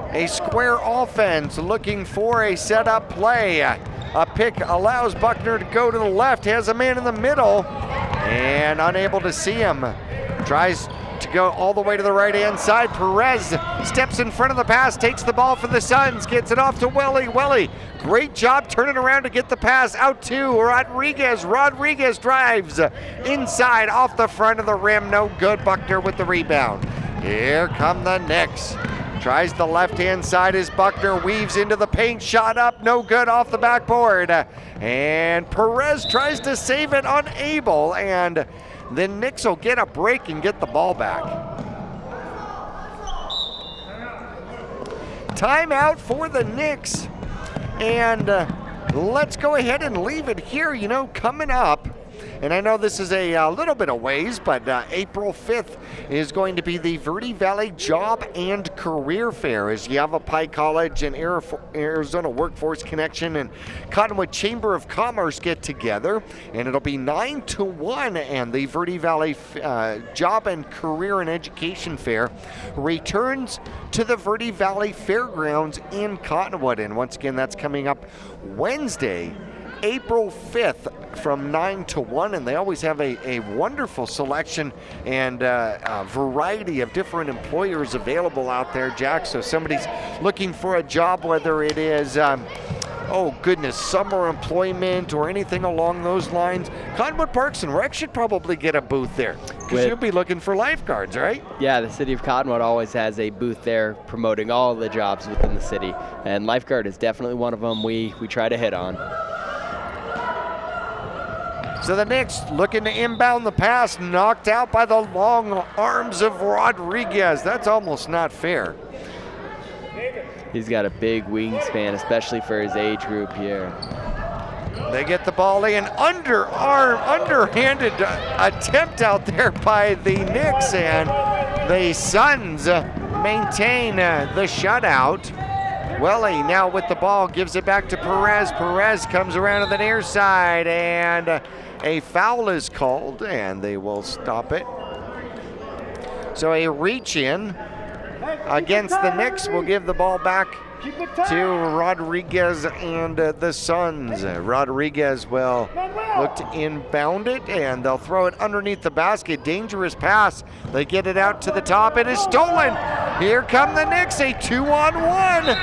A square offense looking for a setup play. A pick allows Buckner to go to the left, has a man in the middle, and unable to see him. Tries to go all the way to the right-hand side. Perez steps in front of the pass, takes the ball for the Suns, gets it off to Welly. Welly, great job turning around to get the pass out to Rodriguez. Rodriguez drives inside off the front of the rim, no good. Buckner with the rebound. Here come the Knicks. Tries the left-hand side as Buckner weaves into the paint, shot up, no good off the backboard. And Perez tries to save it, unable, and the Knicks will get a break and get the ball back. Timeout for the Knicks, and let's go ahead and leave it here. You know, coming up, and I know this is a little bit of ways, but April 5th is going to be the Verde Valley Job and Career Fair as Yavapai College and Arizona Workforce Connection and Cottonwood Chamber of Commerce get together, and it'll be 9 to 1, and the Verde Valley Job and Career and Education Fair returns to the Verde Valley Fairgrounds in Cottonwood, and once again that's coming up Wednesday, April 5th from 9 to 1, and they always have a wonderful selection and a variety of different employers available out there, Jack. So somebody's looking for a job, whether it is oh goodness, summer employment or anything along those lines, Cottonwood Parks and Rec should probably get a booth there, because you'll be looking for lifeguards, right? Yeah, the city of Cottonwood always has a booth there promoting all the jobs within the city, and lifeguard is definitely one of them we try to hit on. So the Knicks looking to inbound the pass, knocked out by the long arms of Rodriguez. That's almost not fair. He's got a big wingspan, especially for his age group here. They get the ball in, underhanded attempt out there by the Knicks, and the Suns maintain the shutout. Welly now with the ball, gives it back to Perez. Perez comes around to the near side, and a foul is called, and they will stop it. So a reach in against the Knicks will give the ball back to Rodriguez and the Suns. Rodriguez will look to inbound it, and they'll throw it underneath the basket. Dangerous pass. They get it out to the top. It is stolen. Here come the Knicks, a 2-on-1.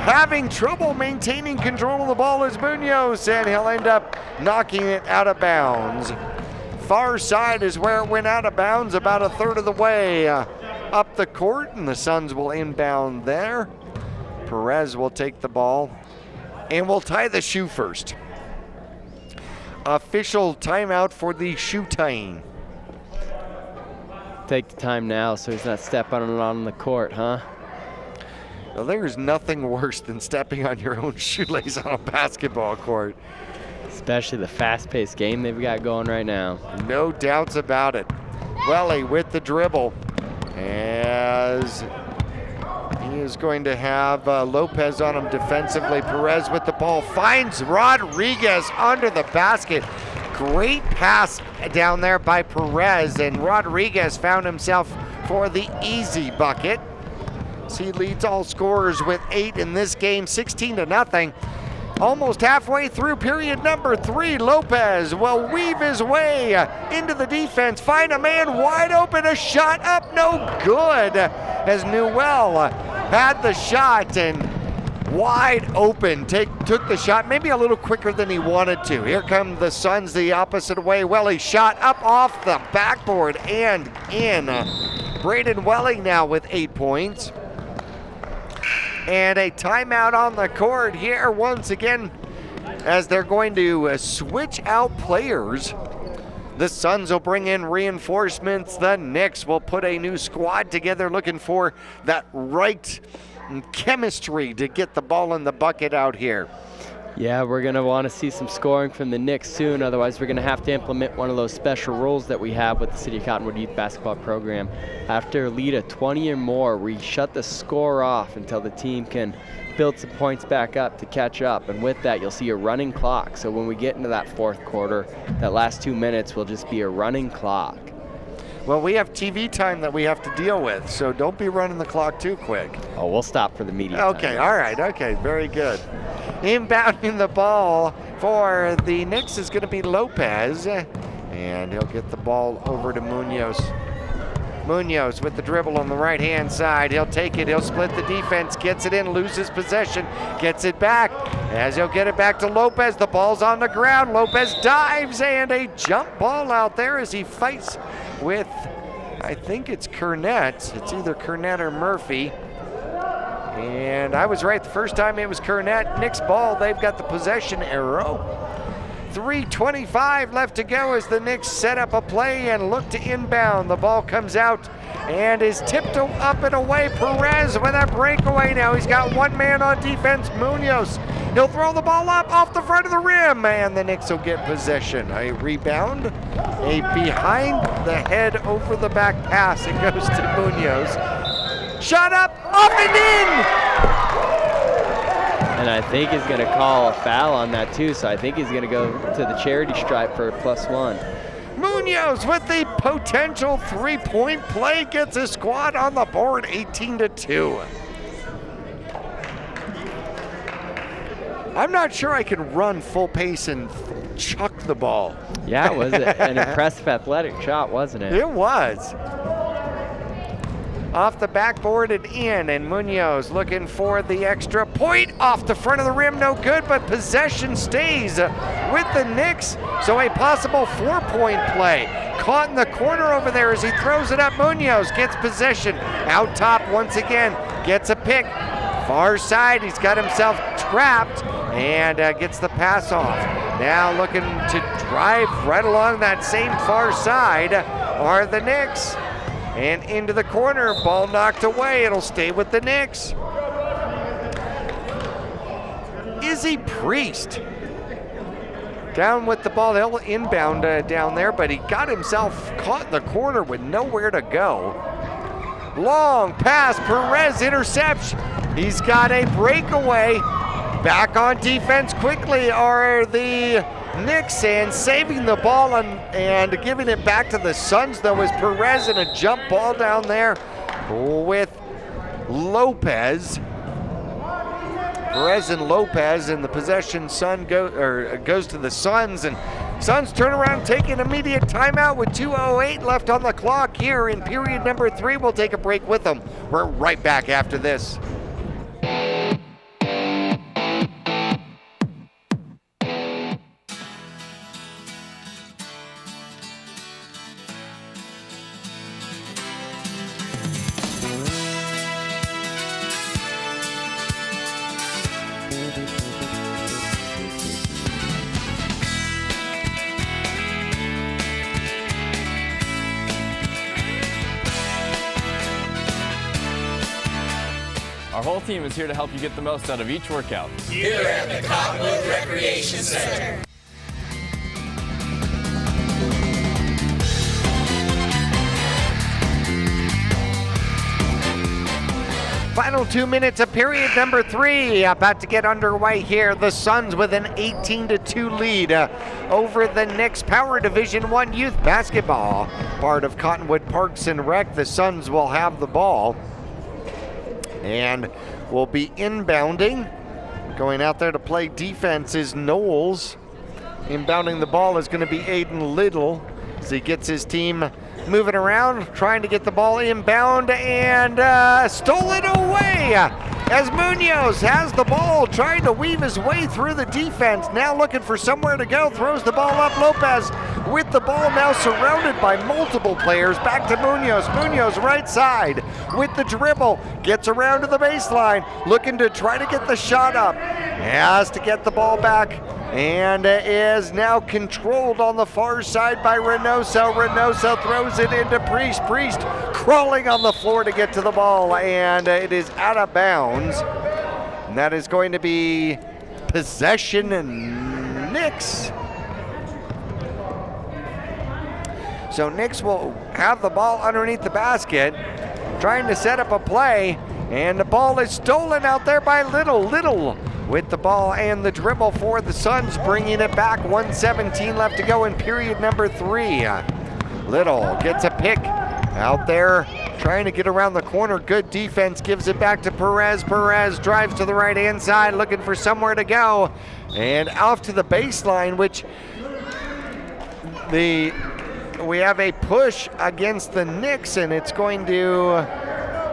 Having trouble maintaining control of the ball is Munoz, and he'll end up knocking it out of bounds. Far side is where it went out of bounds, about a third of the way up the court, and the Suns will inbound there. Perez will take the ball, and we'll tie the shoe first. Official timeout for the shoe tying. Take the time now so he's not stepping on the court, huh? Well, there's nothing worse than stepping on your own shoelace on a basketball court. Especially the fast-paced game they've got going right now. No doubts about it. Welly with the dribble, as he is going to have Lopez on him defensively. Perez with the ball, finds Rodriguez under the basket. Great pass down there by Perez, and Rodriguez found himself for the easy bucket. He leads all scorers with 8 in this game, 16-0. Almost halfway through period number 3, Lopez will weave his way into the defense, find a man wide open, a shot up, no good, as Newell had the shot, and wide open, took the shot maybe a little quicker than he wanted to. Here come the Suns the opposite way. Welly shot up off the backboard and in. Braden Welling now with 8 points. And a timeout on the court here once again as they're going to switch out players. The Suns will bring in reinforcements. The Knicks will put a new squad together looking for that right chemistry to get the ball in the bucket out here. Yeah, we're going to want to see some scoring from the Knicks soon. Otherwise, we're going to have to implement one of those special rules that we have with the City of Cottonwood Youth Basketball Program. After a lead of 20 or more, we shut the score off until the team can build some points back up to catch up. And with that, you'll see a running clock. So when we get into that fourth quarter, that last 2 minutes will just be a running clock. Well, we have TV time that we have to deal with, so don't be running the clock too quick. Oh, we'll stop for the media Okay, time. all right, okay, very good. Inbounding the ball for the Knicks is going to be Lopez, and he'll get the ball over to Munoz. Munoz with the dribble on the right-hand side. He'll take it, he'll split the defense, gets it in, loses possession, gets it back. As he'll get it back to Lopez, the ball's on the ground. Lopez dives, and a jump ball out there as he fights with, I think it's Kernett. It's either Kernett or Murphy. And I was right the first time, it was Kernett. Knicks ball, they've got the possession arrow. 3:25 left to go as the Knicks set up a play and look to inbound. The ball comes out and is tipped up and away. Perez with a breakaway now. He's got one man on defense, Munoz. He'll throw the ball up off the front of the rim, and the Knicks will get possession. A rebound, a behind the head over the back pass. It goes to Munoz. Shot up, up and in! And I think he's going to call a foul on that too, so I think he's going to go to the charity stripe for a +1. Munoz with the potential three-point play gets his squad on the board, 18-2. I'm not sure I can run full pace and chuck the ball. Yeah, it was an impressive athletic shot, wasn't it? It was. Off the backboard and in, and Munoz looking for the extra point off the front of the rim, no good, but possession stays with the Knicks, so a possible 4-point play. Caught in the corner over there as he throws it up. Munoz gets possession, out top once again, gets a pick, far side, he's got himself trapped, and gets the pass off. Now looking to drive right along that same far side are the Knicks. And into the corner, ball knocked away. It'll stay with the Knicks. Izzy Priest down with the ball. He'll inbound down there, but he got himself caught in the corner with nowhere to go. Long pass, Perez intercepts. He's got a breakaway. Back on defense quickly are the Knicks, and saving the ball and giving it back to the Suns though is Perez, and a jump ball down there with Lopez. Perez and Lopez, and the possession goes to the Suns, and Suns turn around, take an immediate timeout with 2:08 left on the clock here in period number 3. We'll take a break with them. We're right back after this. Our whole team is here to help you get the most out of each workout. Here at the Cottonwood Recreation Center. Final 2 minutes of period number 3 about to get underway here. The Suns with an 18-2 lead over the Knicks. Power Division 1 Youth Basketball, part of Cottonwood Parks and Rec. The Suns will have the ball and will be inbounding. Going out there to play defense is Knowles. Inbounding the ball is going to be Aiden Little as he gets his team moving around, trying to get the ball inbound, and stole it away as Munoz has the ball, trying to weave his way through the defense. Now looking for somewhere to go, throws the ball up. Lopez with the ball, now surrounded by multiple players. Back to Munoz. Munoz right side with the dribble. Gets around to the baseline, looking to try to get the shot up. Has to get the ball back, and is now controlled on the far side by Reynoso. Reynoso throws it into Priest. Priest crawling on the floor to get to the ball, and it is out of bounds. And that is going to be possession and Knicks. So Knicks will have the ball underneath the basket, trying to set up a play, and the ball is stolen out there by Little. Little with the ball and the dribble for the Suns, bringing it back. 1:17 left to go in period number 3. Little gets a pick out there, trying to get around the corner. Good defense, gives it back to Perez. Perez drives to the right-hand side, looking for somewhere to go, and off to the baseline, which we have a push against the Knicks, and it's going to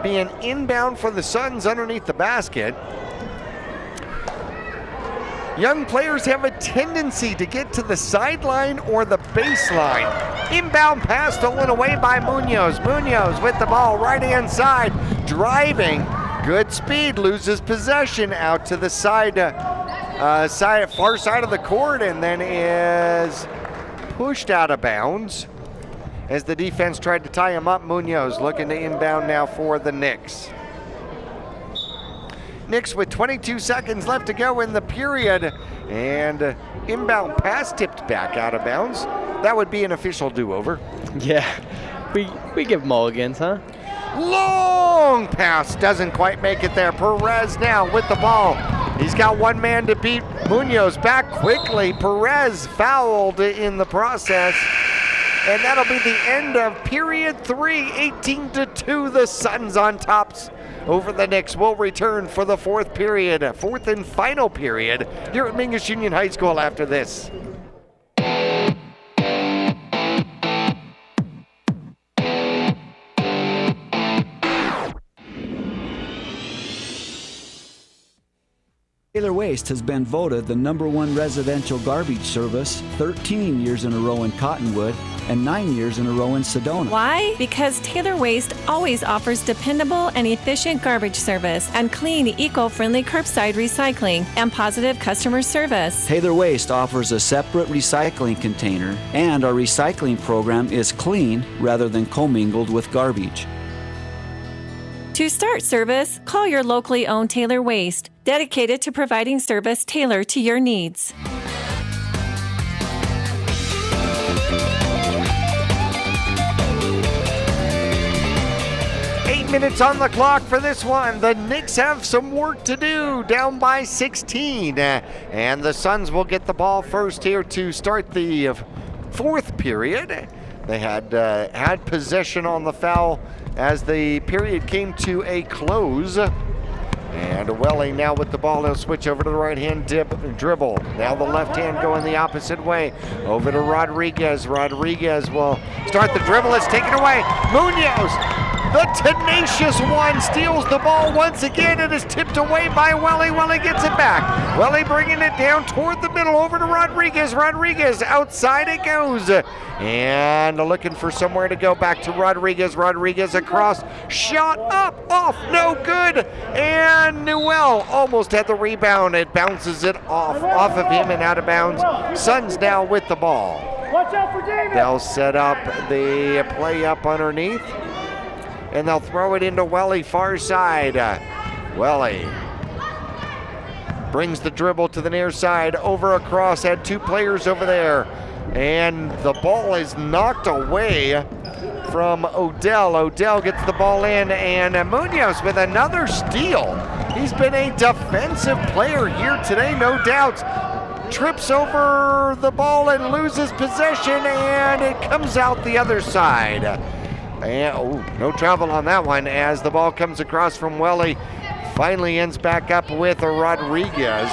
be an inbound for the Suns underneath the basket. Young players have a tendency to get to the sideline or the baseline. Inbound pass stolen away by Munoz. Munoz with the ball, right-hand side, driving. Good speed, loses possession out to the far side of the court, and then is pushed out of bounds as the defense tried to tie him up. Munoz looking to inbound now for the Knicks. Knicks with 22 seconds left to go in the period, and inbound pass tipped back out of bounds. That would be an official do-over. Yeah, we give mulligans, huh? Long pass, doesn't quite make it there. Perez now with the ball. He's got one man to beat. Munoz back quickly. Perez fouled in the process. And that'll be the end of period 3, 18-2. The Suns on tops over the Knicks. Will return for the fourth period, fourth and final period here at Mingus Union High School after this. Taylor Waste has been voted the #1 residential garbage service 13 years in a row in Cottonwood and 9 years in a row in Sedona. Why? Because Taylor Waste always offers dependable and efficient garbage service and clean, eco-friendly curbside recycling and positive customer service. Taylor Waste offers a separate recycling container, and our recycling program is clean rather than commingled with garbage. To start service, call your locally owned Taylor Waste, dedicated to providing service tailored to your needs. Minutes on the clock for this one. The Knicks have some work to do, down by 16, and the Suns will get the ball first here to start the fourth period. They had possession on the foul as the period came to a close. And Welly now with the ball. He'll switch over to the right-hand dribble. Now the left hand going the opposite way. Over to Rodriguez. Rodriguez will start the dribble. It's taken away. Munoz, the tenacious one, steals the ball once again. It is tipped away by Welly. Welly gets it back. Welly bringing it down toward the middle. Over to Rodriguez. Rodriguez, outside it goes. And looking for somewhere to go. Back to Rodriguez. Rodriguez across. Shot up, off, no good. And Newell almost had the rebound. It bounces it off of him and out of bounds. Suns now with the ball. Watch out for David. They'll set up the play up underneath, and they'll throw it into Welly, far side. Welly brings the dribble to the near side, over across, had two players over there, and the ball is knocked away from Odell. Odell gets the ball in, and Munoz with another steal. He's been a defensive player here today, no doubt. Trips over the ball and loses possession, and it comes out the other side. And no travel on that one as the ball comes across from Welly. Finally ends back up with Rodriguez.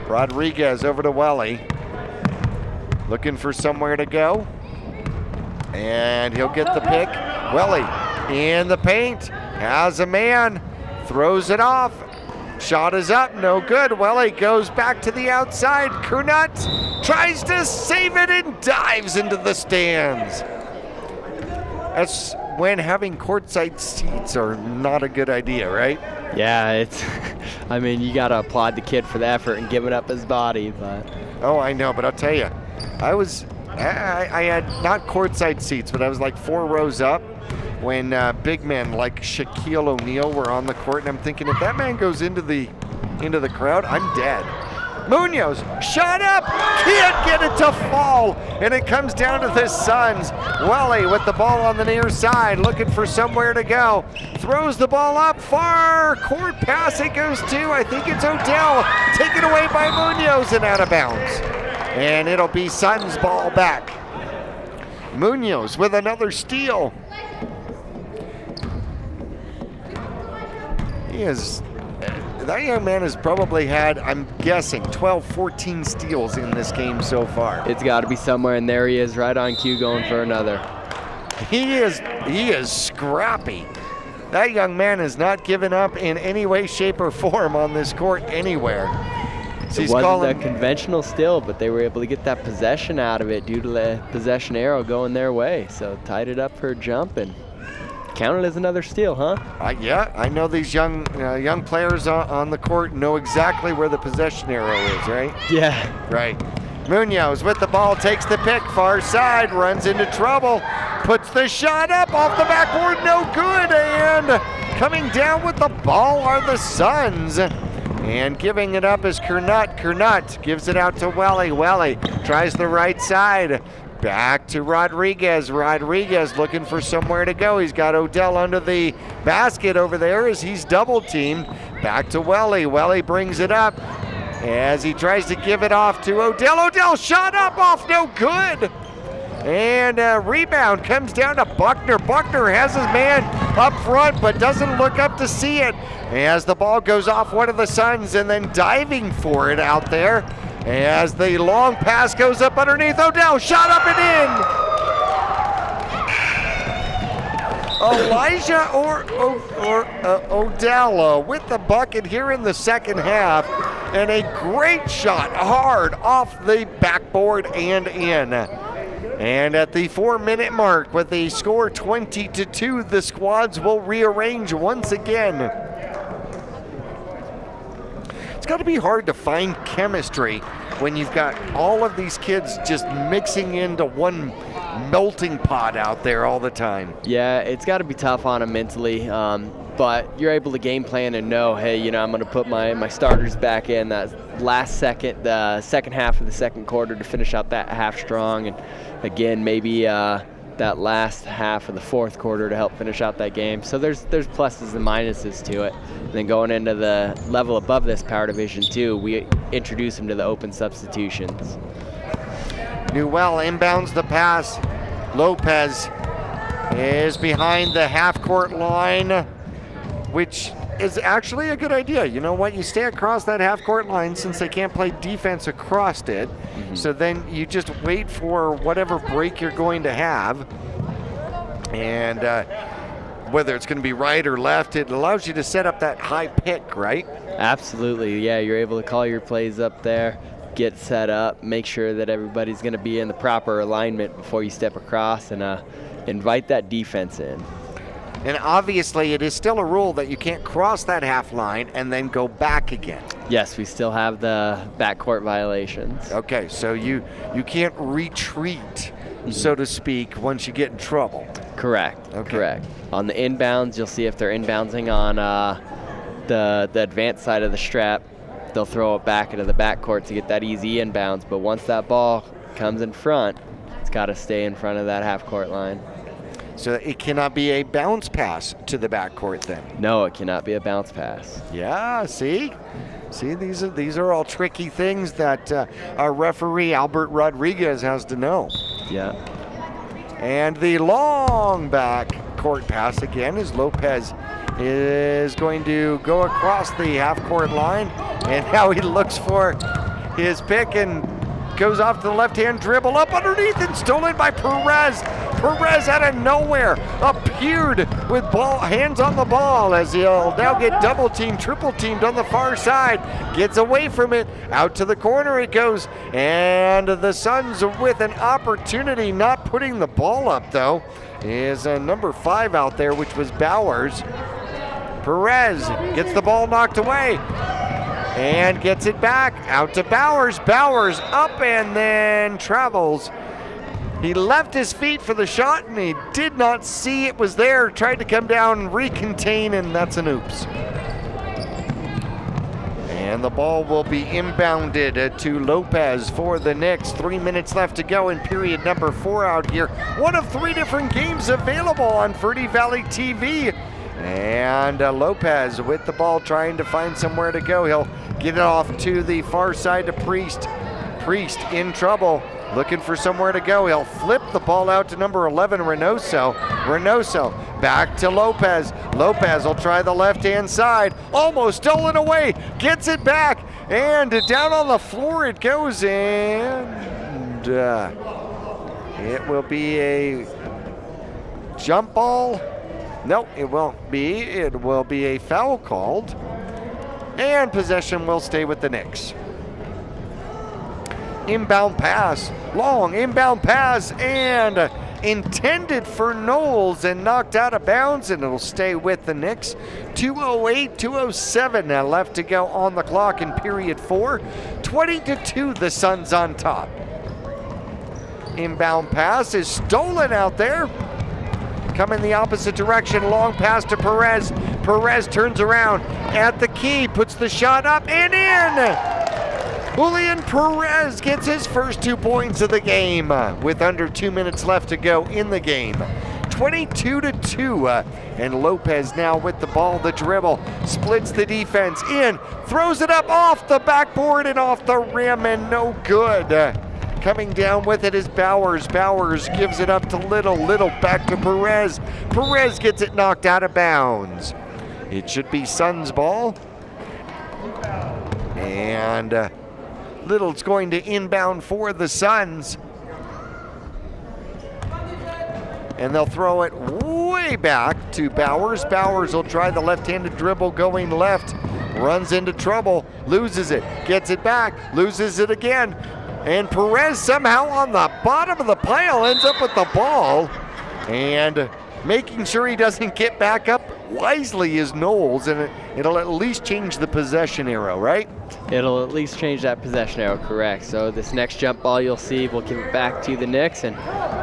Rodriguez over to Welly. Looking for somewhere to go. And he'll get the pick. Welly in the paint. Has a man. throws it off. Shot is up, no good. Welly goes back to the outside. Kernut tries to save it and dives into the stands. That's when having courtside seats are not a good idea, right? Yeah, it's, I mean, you got to applaud the kid for the effort and giving up his body, but. Oh, I know, but I'll tell you, I had not courtside seats, but I was like 4 rows up when big men like Shaquille O'Neal were on the court, and I'm thinking, if that man goes into the crowd, I'm dead. Munoz, shot up, can't get it to fall, and it comes down to the Suns. Welly with the ball on the near side, looking for somewhere to go. Throws the ball up, far court pass it goes to, I think it's Odell, taken away by Munoz and out of bounds. And it'll be Suns ball back. Munoz with another steal. That young man has probably had, I'm guessing, 12, 14 steals in this game so far. It's got to be somewhere, and there he is, right on cue, going for another. He is scrappy. That young man has not given up in any way, shape, or form on this court anywhere. So it wasn't a conventional steal, but they were able to get that possession out of it due to the possession arrow going their way. So tied it up for a jump and counted as another steal, huh? Yeah, I know these young players on the court know exactly where the possession arrow is, right? Yeah. Right. Munoz with the ball, takes the pick, far side, runs into trouble, puts the shot up off the backboard, no good, and coming down with the ball are the Suns. And giving it up is Kernut. Kernut gives it out to Welly. Welly tries the right side. Back to Rodriguez. Rodriguez looking for somewhere to go. He's got Odell under the basket over there as he's double teamed. Back to Welly. Welly brings it up as he tries to give it off to Odell. Odell shot up off, no good. And a rebound comes down to Buckner. Buckner has his man up front but doesn't look up to see it as the ball goes off one of the Suns, and then diving for it out there as the long pass goes up underneath. Odell shot up and in. Elijah or Odell with the bucket here in the second half, and a great shot hard off the backboard and in. And at the 4-minute mark, with the score 20-2, the squads will rearrange once again. It's got to be hard to find chemistry when you've got all of these kids just mixing into one melting pot out there all the time. Yeah, it's got to be tough on them mentally, but you're able to game plan and know, hey, you know, I'm going to put my starters back in that the second half of the second quarter to finish out that half strong, and again, maybe that last half of the fourth quarter to help finish out that game. So there's pluses and minuses to it. And then going into the level above this Power Division 2, we introduce them to the open substitutions. Newell inbounds the pass. Lopez is behind the half-court line, which is actually a good idea. You know what? You stay across that half-court line since they can't play defense across it. Mm-hmm. So then you just wait for whatever break you're going to have. And whether it's going to be right or left, it allows you to set up that high pick, right? Absolutely. Yeah, you're able to call your plays up there, get set up, make sure that everybody's going to be in the proper alignment before you step across, and invite that defense in. And obviously, it is still a rule that you can't cross that half line and then go back again. Yes, we still have the backcourt violations. Okay, so you can't retreat, so to speak, once you get in trouble. Correct. Okay. Correct. On the inbounds, you'll see if they're inbouncing on the advanced side of the strap, they'll throw it back into the backcourt to get that easy inbounds. But once that ball comes in front, it's got to stay in front of that half-court line. So it cannot be a bounce pass to the backcourt then? No, it cannot be a bounce pass. Yeah, see, these are all tricky things that our referee, Albert Rodriguez, has to know. Yeah. And the long back court pass again as Lopez is going to go across the half-court line. And now he looks for his pick and goes off to the left-hand dribble, up underneath and stolen by Perez. Perez out of nowhere appeared with hands on the ball as he'll now get double teamed, triple teamed on the far side. Gets away from it, out to the corner it goes, and the Suns with an opportunity, not putting the ball up though, is number 5 out there, which was Bowers. Perez gets the ball knocked away and gets it back out to Bowers. Bowers up and then travels. He left his feet for the shot and he did not see it was there. Tried to come down and recontain, and that's an oops. And the ball will be inbounded to Lopez for the Knicks. 3 minutes left to go in period number 4 out here. One of 3 different games available on Verde Valley TV. And Lopez with the ball, trying to find somewhere to go. He'll get it off to the far side to Priest. Priest in trouble, looking for somewhere to go. He'll flip the ball out to number 11, Reynoso. Reynoso back to Lopez. Lopez will try the left-hand side. Almost stolen away. Gets it back. And down on the floor it goes. And it will be a jump ball. No, it won't be. It will be a foul called. And possession will stay with the Knicks. Inbound pass, long inbound pass, and intended for Knowles and knocked out of bounds, and it'll stay with the Knicks. 2:08, 2:07 left to go on the clock in period 4. 20-2, the Suns on top. Inbound pass is stolen out there. Coming the opposite direction, long pass to Perez. Perez turns around at the key, puts the shot up and in. Julian Perez gets his first 2 points of the game with under 2 minutes left to go in the game. 22-2, and Lopez now with the ball, the dribble, splits the defense in, throws it up off the backboard and off the rim, and no good. Coming down with it is Bowers. Bowers gives it up to Little. Little back to Perez. Perez gets it knocked out of bounds. It should be Suns ball. And Little's going to inbound for the Suns. And they'll throw it way back to Bowers. Bowers will try the left-handed dribble going left. Runs into trouble, loses it, gets it back, loses it again. And Perez somehow on the bottom of the pile ends up with the ball. And making sure he doesn't get back up wisely is Knowles, and it'll at least change the possession arrow, right? It'll at least change that possession arrow, correct. So this next jump ball you'll see, we'll give it back to the Knicks, and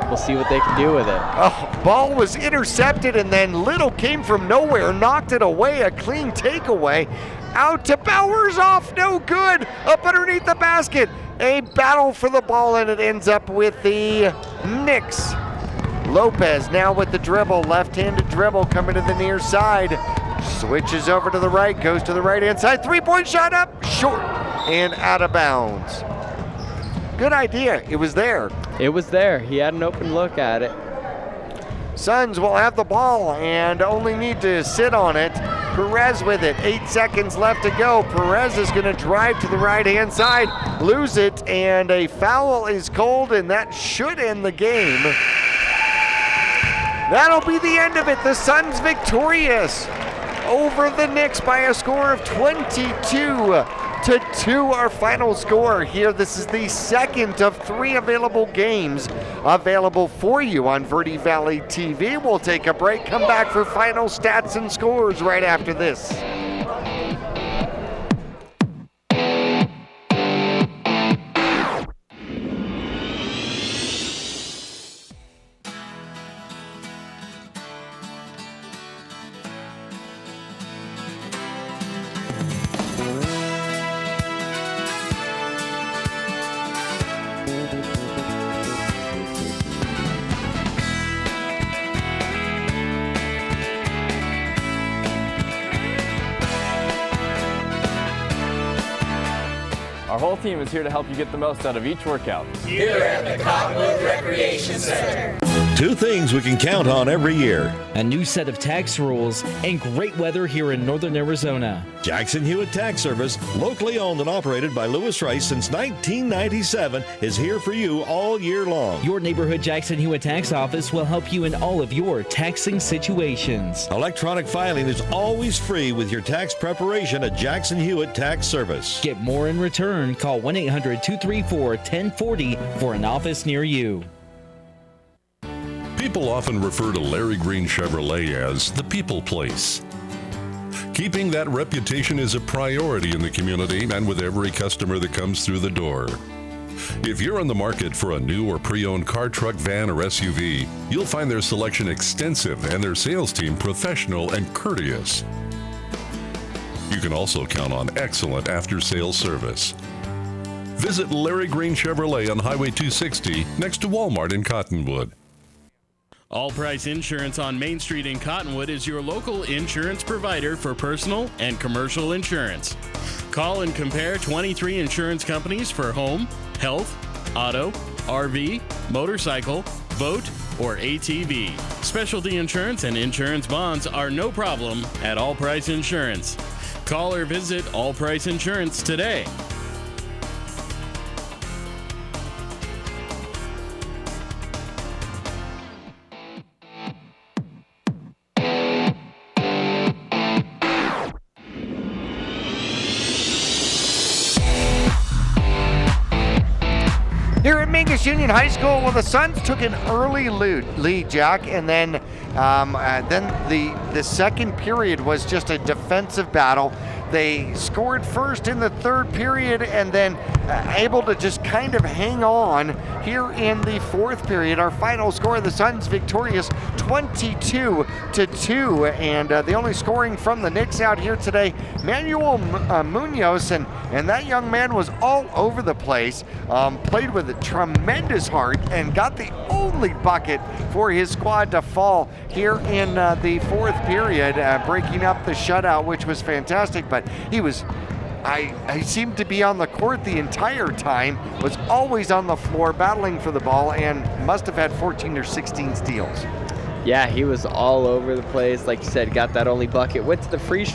we'll see what they can do with it. Oh, ball was intercepted, and then Little came from nowhere, knocked it away, a clean takeaway. Out to Bowers, off, no good, up underneath the basket. A battle for the ball, and it ends up with the Knicks. Lopez now with the dribble, left-handed dribble coming to the near side. Switches over to the right, goes to the right-hand side. Three-point shot up, short, and out of bounds. Good idea, it was there. It was there, he had an open look at it. Suns will have the ball and only need to sit on it. Perez with it, 8 seconds left to go. Perez is gonna drive to the right-hand side, lose it, and a foul is called, and that should end the game. That'll be the end of it. The Suns victorious over the Knicks by a score of 22-2, our final score here. This is the second of 3 available games available for you on Verde Valley TV. We'll take a break, come back for final stats and scores right after this. Our whole team is here to help you get the most out of each workout. Here at the Cottonwood Recreation Center. 2 things we can count on every year. A new set of tax rules and great weather here in northern Arizona. Jackson Hewitt Tax Service, locally owned and operated by Lewis Rice since 1997, is here for you all year long. Your neighborhood Jackson Hewitt Tax Office will help you in all of your taxing situations. Electronic filing is always free with your tax preparation at Jackson Hewitt Tax Service. Get more in return. Call 1-800-234-1040 for an office near you. People often refer to Larry Green Chevrolet as the people place. Keeping that reputation is a priority in the community and with every customer that comes through the door. If you're on the market for a new or pre-owned car, truck, van, or SUV, you'll find their selection extensive and their sales team professional and courteous. You can also count on excellent after-sales service. Visit Larry Green Chevrolet on Highway 260 next to Walmart in Cottonwood. All Price Insurance on Main Street in Cottonwood is your local insurance provider for personal and commercial insurance. Call and compare 23 insurance companies for home, health, auto, RV, motorcycle, boat, or ATV. Specialty insurance and insurance bonds are no problem at All Price Insurance. Call or visit All Price Insurance today. Here at Mingus Union High School, well, the Suns took an early lead, Jack, and then the second period was just a defensive battle. They scored first in the third period and then able to just kind of hang on here in the fourth period. Our final score, the Suns victorious 22-2, and the only scoring from the Knicks out here today, Manuel Munoz, and that young man was all over the place, played with a tremendous heart and got the only bucket for his squad to fall here in the fourth period, breaking up the shutout, which was fantastic. But I seemed to be on the court the entire time, was always on the floor battling for the ball, and must have had 14 or 16 steals. Yeah, he was all over the place. Like you said, got that only bucket, went to the free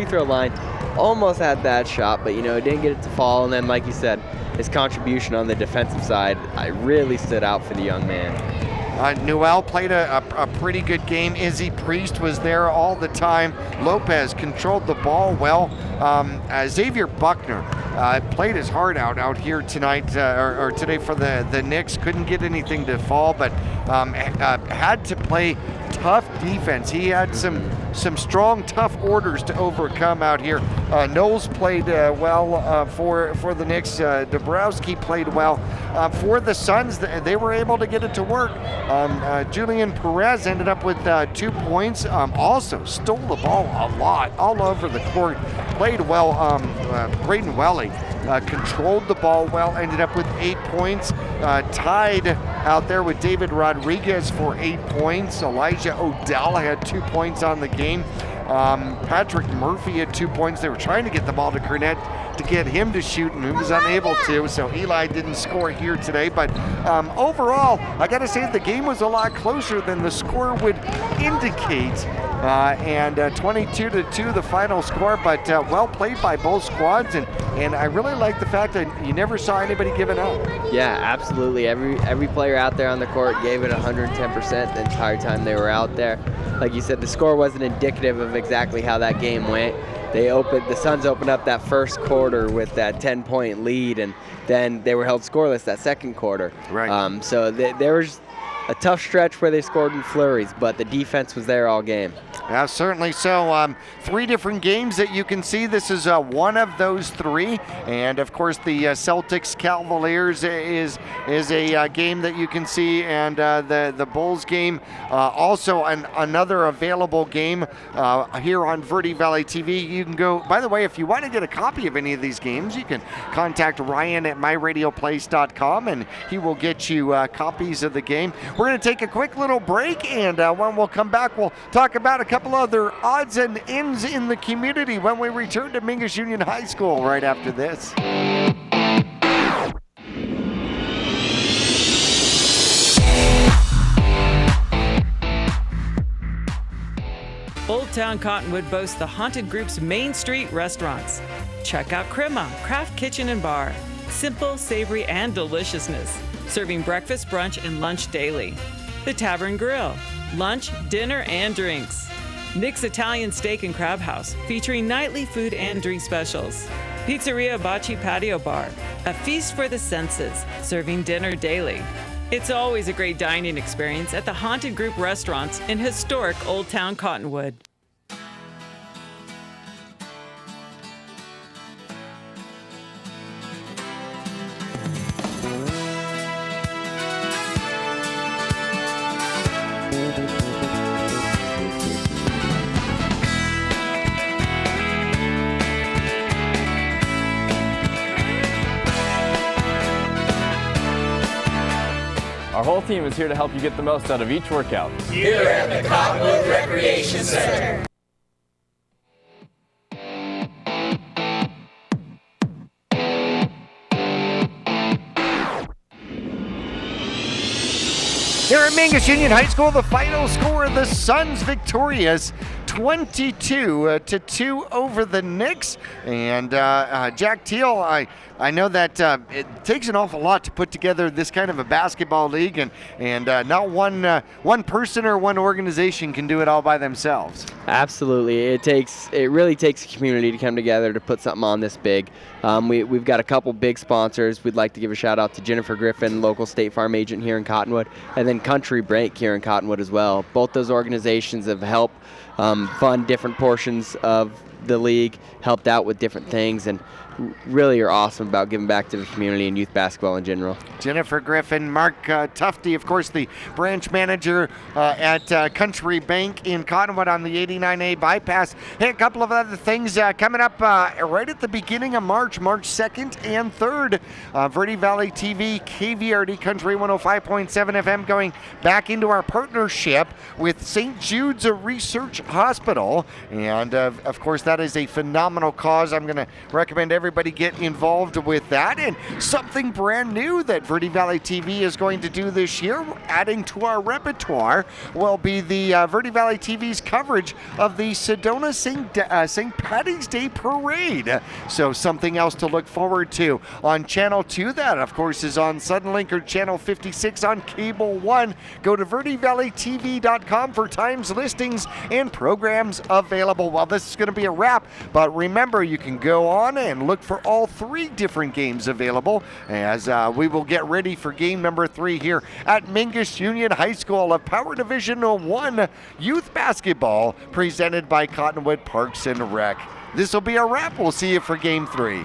throw line, almost had that shot, but didn't get it to fall. And then, like you said, his contribution on the defensive side, really stood out for the young man. Newell played a pretty good game. Izzy Priest was there all the time. Lopez controlled the ball well. Xavier Buckner played his heart out here tonight, or today for the Knicks. Couldn't get anything to fall, but had to play tough defense. He had some strong, tough orders to overcome out here. Knowles played well for the Knicks. Dabrowski played well. For the Suns, they were able to get it to work. Julian Perez ended up with 2 points. Also stole the ball a lot, all over the court. Played well. Braden Welly controlled the ball well, ended up with 8 points. Tied out there with David Rodriguez for 8 points. Elijah Odell had 2 points on the game. Patrick Murphy had 2 points. They were trying to get the ball to Cornette to get him to shoot, and he was unable to, so Eli didn't score here today. But overall, I got to say the game was a lot closer than the score would indicate, and 22-2 the final score, but well played by both squads, and I really like the fact that you never saw anybody giving up. Yeah, absolutely. Every player out there on the court gave it 110% the entire time they were out there. Like you said, the score wasn't indicative of exactly how that game went. The Suns opened up that first quarter with that 10-point lead, and then they were held scoreless that second quarter. Right. So there was a tough stretch where they scored in flurries, but the defense was there all game. Yeah, certainly so. 3 different games that you can see. This is one of those 3, and of course the Celtics Cavaliers is a game that you can see, and the Bulls game also another available game here on Verde Valley TV. You can go. By the way, if you want to get a copy of any of these games, you can contact Ryan at myradioplace.com, and he will get you copies of the game. We're going to take a quick little break, and when we'll come back, we'll talk about a couple other odds and ends in the community when we return to Mingus Union High School right after this. Town Cottonwood boasts the Haunted Group's Main Street restaurants. Check out Crema, Craft Kitchen and Bar. Simple, savory, and deliciousness. Serving breakfast, brunch, and lunch daily. The Tavern Grill. Lunch, dinner, and drinks. Nick's Italian Steak and Crab House, featuring nightly food and drink specials. Pizzeria Bocce Patio Bar, a feast for the senses, serving dinner daily. It's always a great dining experience at the Haunted Group restaurants in historic Old Town Cottonwood. Our whole team is here to help you get the most out of each workout. Here at the Cottonwood Recreation Center. Here at Mingus Union High School, the final score, the Suns victorious 22-2 over the Knicks. And Jack Teal, I know that it takes an awful lot to put together this kind of a basketball league, and not one person or one organization can do it all by themselves. Absolutely, it really takes a community to come together to put something on this big. We've got a couple big sponsors. We'd like to give a shout out to Jennifer Griffin, local State Farm agent here in Cottonwood, and then Country Bank here in Cottonwood as well. Both those organizations have helped fund different portions of the league, helped out with different things, and really are awesome about giving back to the community and youth basketball in general. Jennifer Griffin, Mark Tufte, of course, the branch manager at Country Bank in Cottonwood on the 89A bypass. Hey, a couple of other things coming up right at the beginning of March 2nd and 3rd. Verde Valley TV, KVRD Country 105.7 FM, going back into our partnership with St. Jude's Research Hospital. And of course, that is a phenomenal cause. I'm going to recommend everybody get involved with that. And something brand new that Verde Valley TV is going to do this year, adding to our repertoire, will be the Verde Valley TV's coverage of the Sedona St. Patty's Day Parade. So something else to look forward to on Channel 2. That, of course, is on Suddenlink or Channel 56 on Cable 1. Go to verdevalleytv.com for times, listings, and programs available. Well, this is going to be a wrap, but remember, you can go on and look for all 3 different games available as we will get ready for game number 3 here at Mingus Union High School of Power Division 1 Youth Basketball, presented by Cottonwood Parks and Rec. This will be a wrap. We'll see you for game 3.